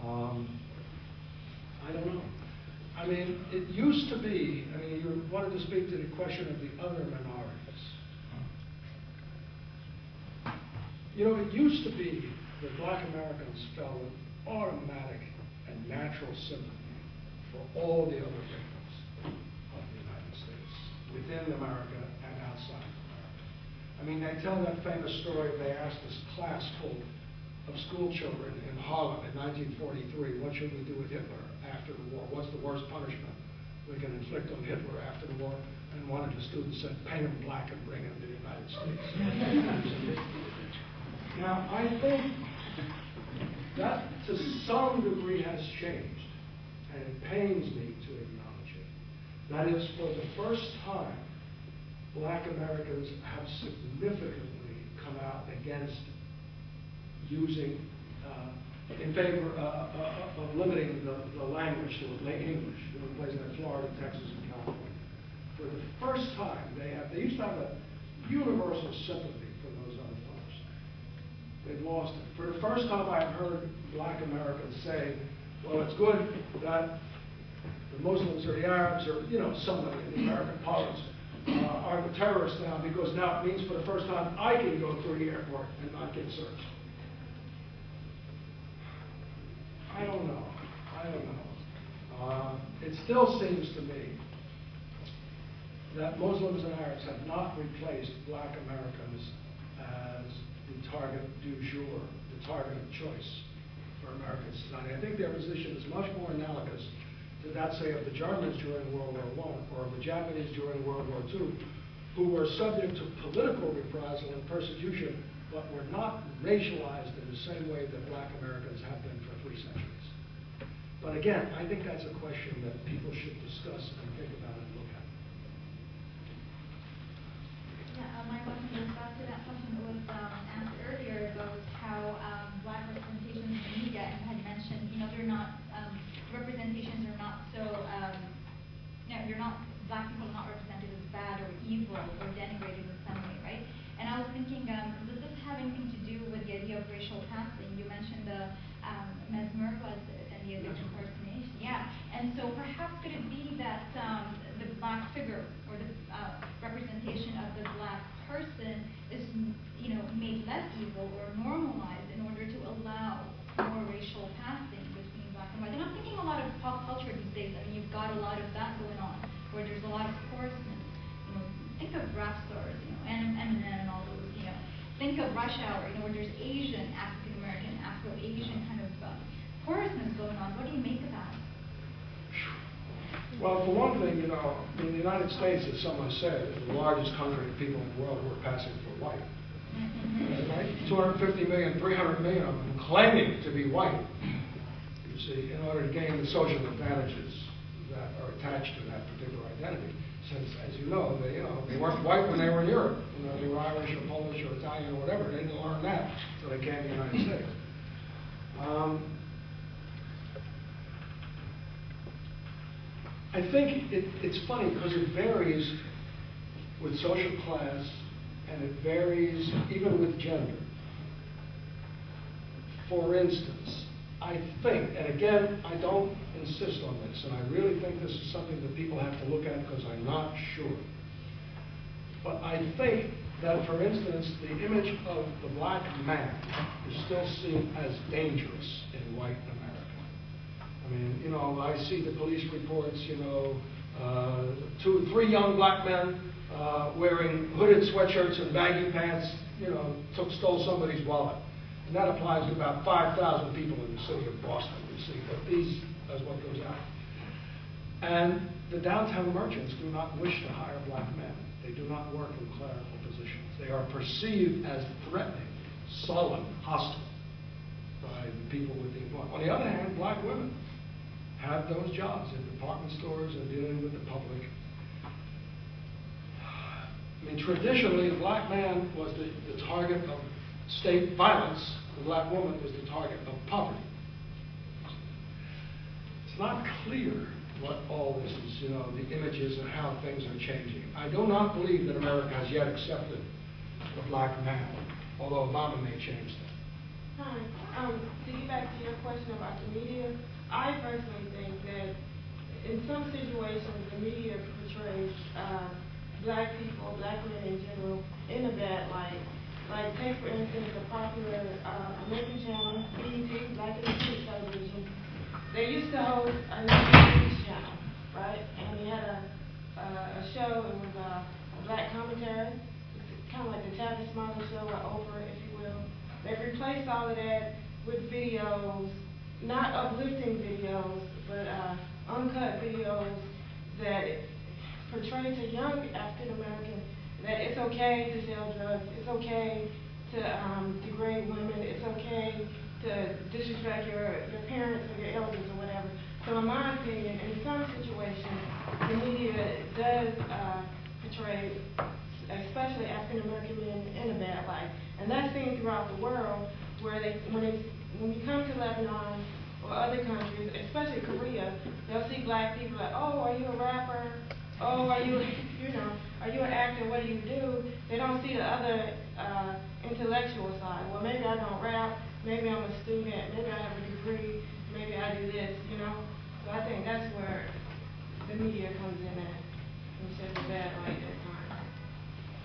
I don't know. I mean, it used to be, I mean, you wanted to speak to the question of the other minorities. You know, it used to be that black Americans felt an automatic and natural sympathy for all the other victims of the United States, within America and outside of America. I mean, they tell that famous story, they asked this class full of school children in Harlem in 1943, what should we do with Hitler after the war? What's the worst punishment we can inflict on Hitler after the war? And one of the students said, paint him black and bring him to the United States. Now, I think that to some degree has changed, and it pains me to acknowledge it. That is, for the first time, black Americans have significantly come out against using, in favor of limiting the language to English in places like Florida, Texas, and California. For the first time, they used to have a universal sympathy for those other folks. They've lost it. For the first time, I've heard black Americans say, well, it's good that the Muslims or the Arabs or, you know, somebody in the American parlance are the terrorists now, because now it means for the first time I can go through the airport and not get searched. I don't know. It still seems to me that Muslims and Arabs have not replaced black Americans as the target du jour, the target of choice for American society. I think their position is much more analogous to that, say, of the Germans during World War I or of the Japanese during World War II, who were subject to political reprisal and persecution, but were not racialized in the same way that black Americans have been for 3 centuries. But again, I think that's a question that people should discuss and think about and look at. Yeah, my question goes back to that question that was asked earlier about how black representation in the media, and had mentioned, you know, they're not, representations are not so, you're not, black people are not represented as bad or evil or denigrated in some way, right? And I was thinking, does this have anything to do with the idea of racial passing. You mentioned the mesmer was it, and the idea of impersonation. Yeah, and so perhaps could it be that the black figure or the representation of the black person is, made less evil or normalized in order to allow more racial passing between black and white? And I'm thinking a lot of pop culture these days. I mean, you've got a lot of that going on, where there's a lot of coarseness. Think of rap stars, Eminem and all those, Think of Rush Hour, where there's Asian, African American, Afro-Asian kind of porousness going on. What do you make of that? Well, for one thing, in the United States, as someone said, is the largest country of people in the world who are passing for white. Right? 250 million, 300 million of them claiming to be white, you see, in order to gain the social advantages that are attached to that particular identity. Since, as you know, they weren't white when they were in Europe. They were Irish or Polish or Italian or whatever. They didn't learn that until they came to the United States. I think it's funny because it varies with social class and it varies even with gender. For instance, I think, and again, I don't insist on this, and I really think this is something that people have to look at because I'm not sure. But I think that, for instance, the image of the black man is still seen as dangerous in white America. I mean, I see the police reports, 3 young black men wearing hooded sweatshirts and baggy pants, stole somebody's wallet. And that applies to about 5,000 people in the city of Boston, you see. But that's what goes out. And the downtown merchants do not wish to hire black men. They do not work in clerical positions. They are perceived as threatening, sullen, hostile by the people with the employment. On the other hand, black women have those jobs in department stores and dealing with the public. I mean, traditionally, the black man was the target of state violence. The black woman was the target of poverty. It's not clear what all this is, the images and how things are changing. I do not believe that America has yet accepted the black man, although Obama may change that. Hi. To get back to your question about the media, I personally think that in some situations the media portrays black people, black men in general, in a bad light. Like, take for instance the popular American channel, BET, Black Institute Television. They used to host a news channel, right? And they had a show, it was a black commentary. It's kind of like the Tavis Smiley show or Oprah, if you will. They've replaced all of that with videos, not uplifting videos, but uncut videos that portray to young African Americans that it's okay to sell drugs, it's okay to degrade women, it's okay to disrespect your parents or your elders or whatever. So in my opinion, in some situations, the media does portray, especially African American men, in a bad light. And that's seen throughout the world, where when you come to Lebanon or other countries, especially Korea, they'll see black people like, oh, are you a rapper? Oh, are you an actor? What do you do? They don't see the other intellectual side. Well, maybe I don't rap. Maybe I'm a student. Maybe I have a degree. Maybe I do this. So I think that's where the media comes in at and sheds a bad light at times.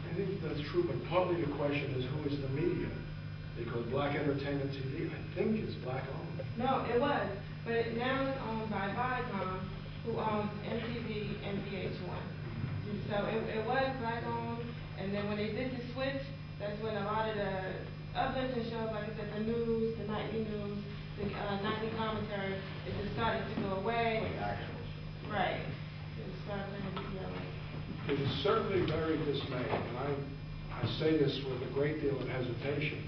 I think that's true, but partly the question is who is the media? Because Black Entertainment TV, I think, is black owned. No, it was, but now it's owned by Viacom, who owns MTV and VH1. So it was black owned, and then when they did the switch, that's when a lot of the uplifting shows, like I said, the news, the nightly news, the nightly commentary, it just started to go away. Right. It started playing video. It is certainly very dismaying, and I say this with a great deal of hesitation,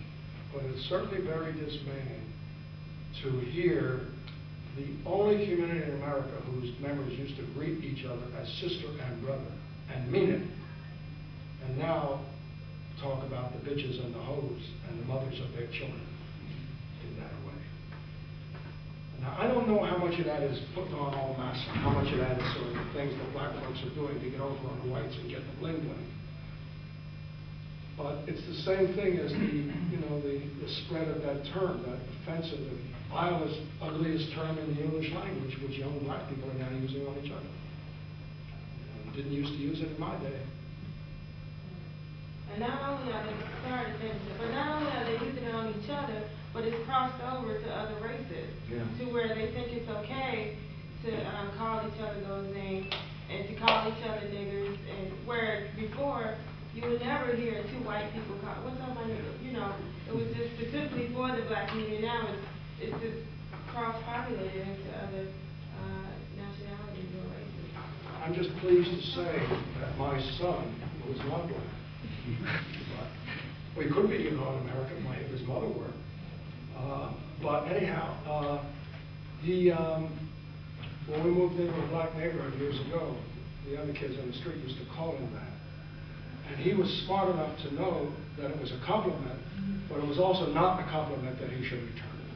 but it's certainly very dismaying to hear the only community in America whose members used to greet each other as sister and brother and mean it, and now talk about the bitches and the hoes and the mothers of their children in that way. Now, I don't know how much of that is put on en masse, how much of that is sort of the things that black folks are doing to get over on the whites and get the bling bling. But it's the same thing as the spread of that term, that offensive and vilest, ugliest term in the English language, which young black people are now using on each other. Didn't used to use it in my day. And not only are they, sorry to finish it, but not only are they using it on each other, but it's crossed over to other races. Yeah. To where they think it's okay to call each other those names and to call each other niggers, and where before you would never hear two white people call, what's up my nigga? You know, it was just specifically for the black community. Now it's just cross-populated into other nationalities or races. I'm just pleased to say that my son was not black. Well, he could be, in America, if his mother were. But anyhow, when we moved into a black neighborhood years ago, the other kids on the street used to call him that. And he was smart enough to know that it was a compliment, but it was also not a compliment that he should return it.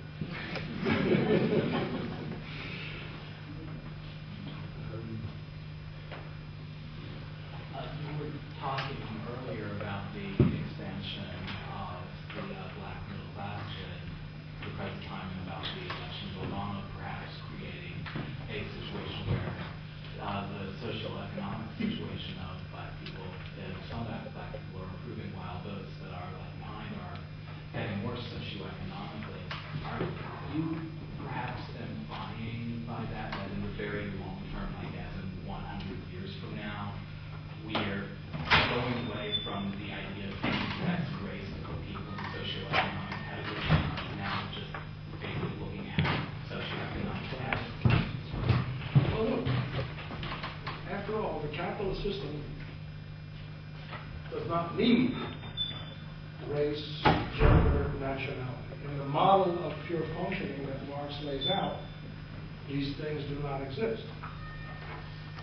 You were talking earlier about the expansion of the black middle class in the present time and about the election of Obama perhaps creating a situation where the socioeconomic situation of black people, some black people are improving while those that are left behind are getting worse socioeconomically. Are you perhaps implying by that in the very long term, like as in 100 years from now, we're going away from the idea of sex, race, and people in socioeconomic categories, and now just basically looking at socioeconomic categories? Well, look, after all, the capitalist system does not need race, gender, nationality. In the model of pure functioning that Marx lays out, these things do not exist.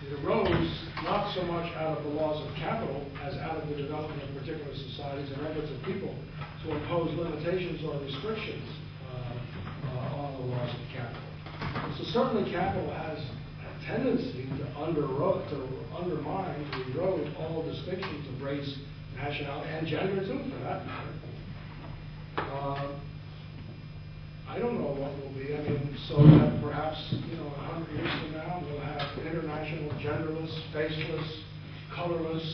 It arose not so much out of the laws of capital as out of the development of particular societies and efforts of people to impose limitations or restrictions on the laws of capital. So certainly capital has a tendency to undermine, to erode all distinctions of race, nationality, and gender too, for that matter. I don't know what will be. I mean, so that perhaps, 100 years from now, we'll have international genderless, faceless, colorless,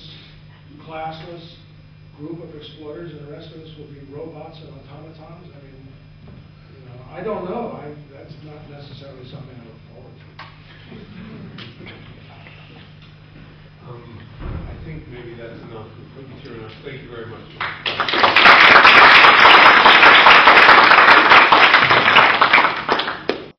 classless group of exploiters, and the rest of us will be robots and automatons. I mean, I don't know. That's not necessarily something I look forward to. I think maybe that's enough. We've put you through enough. Thank you very much.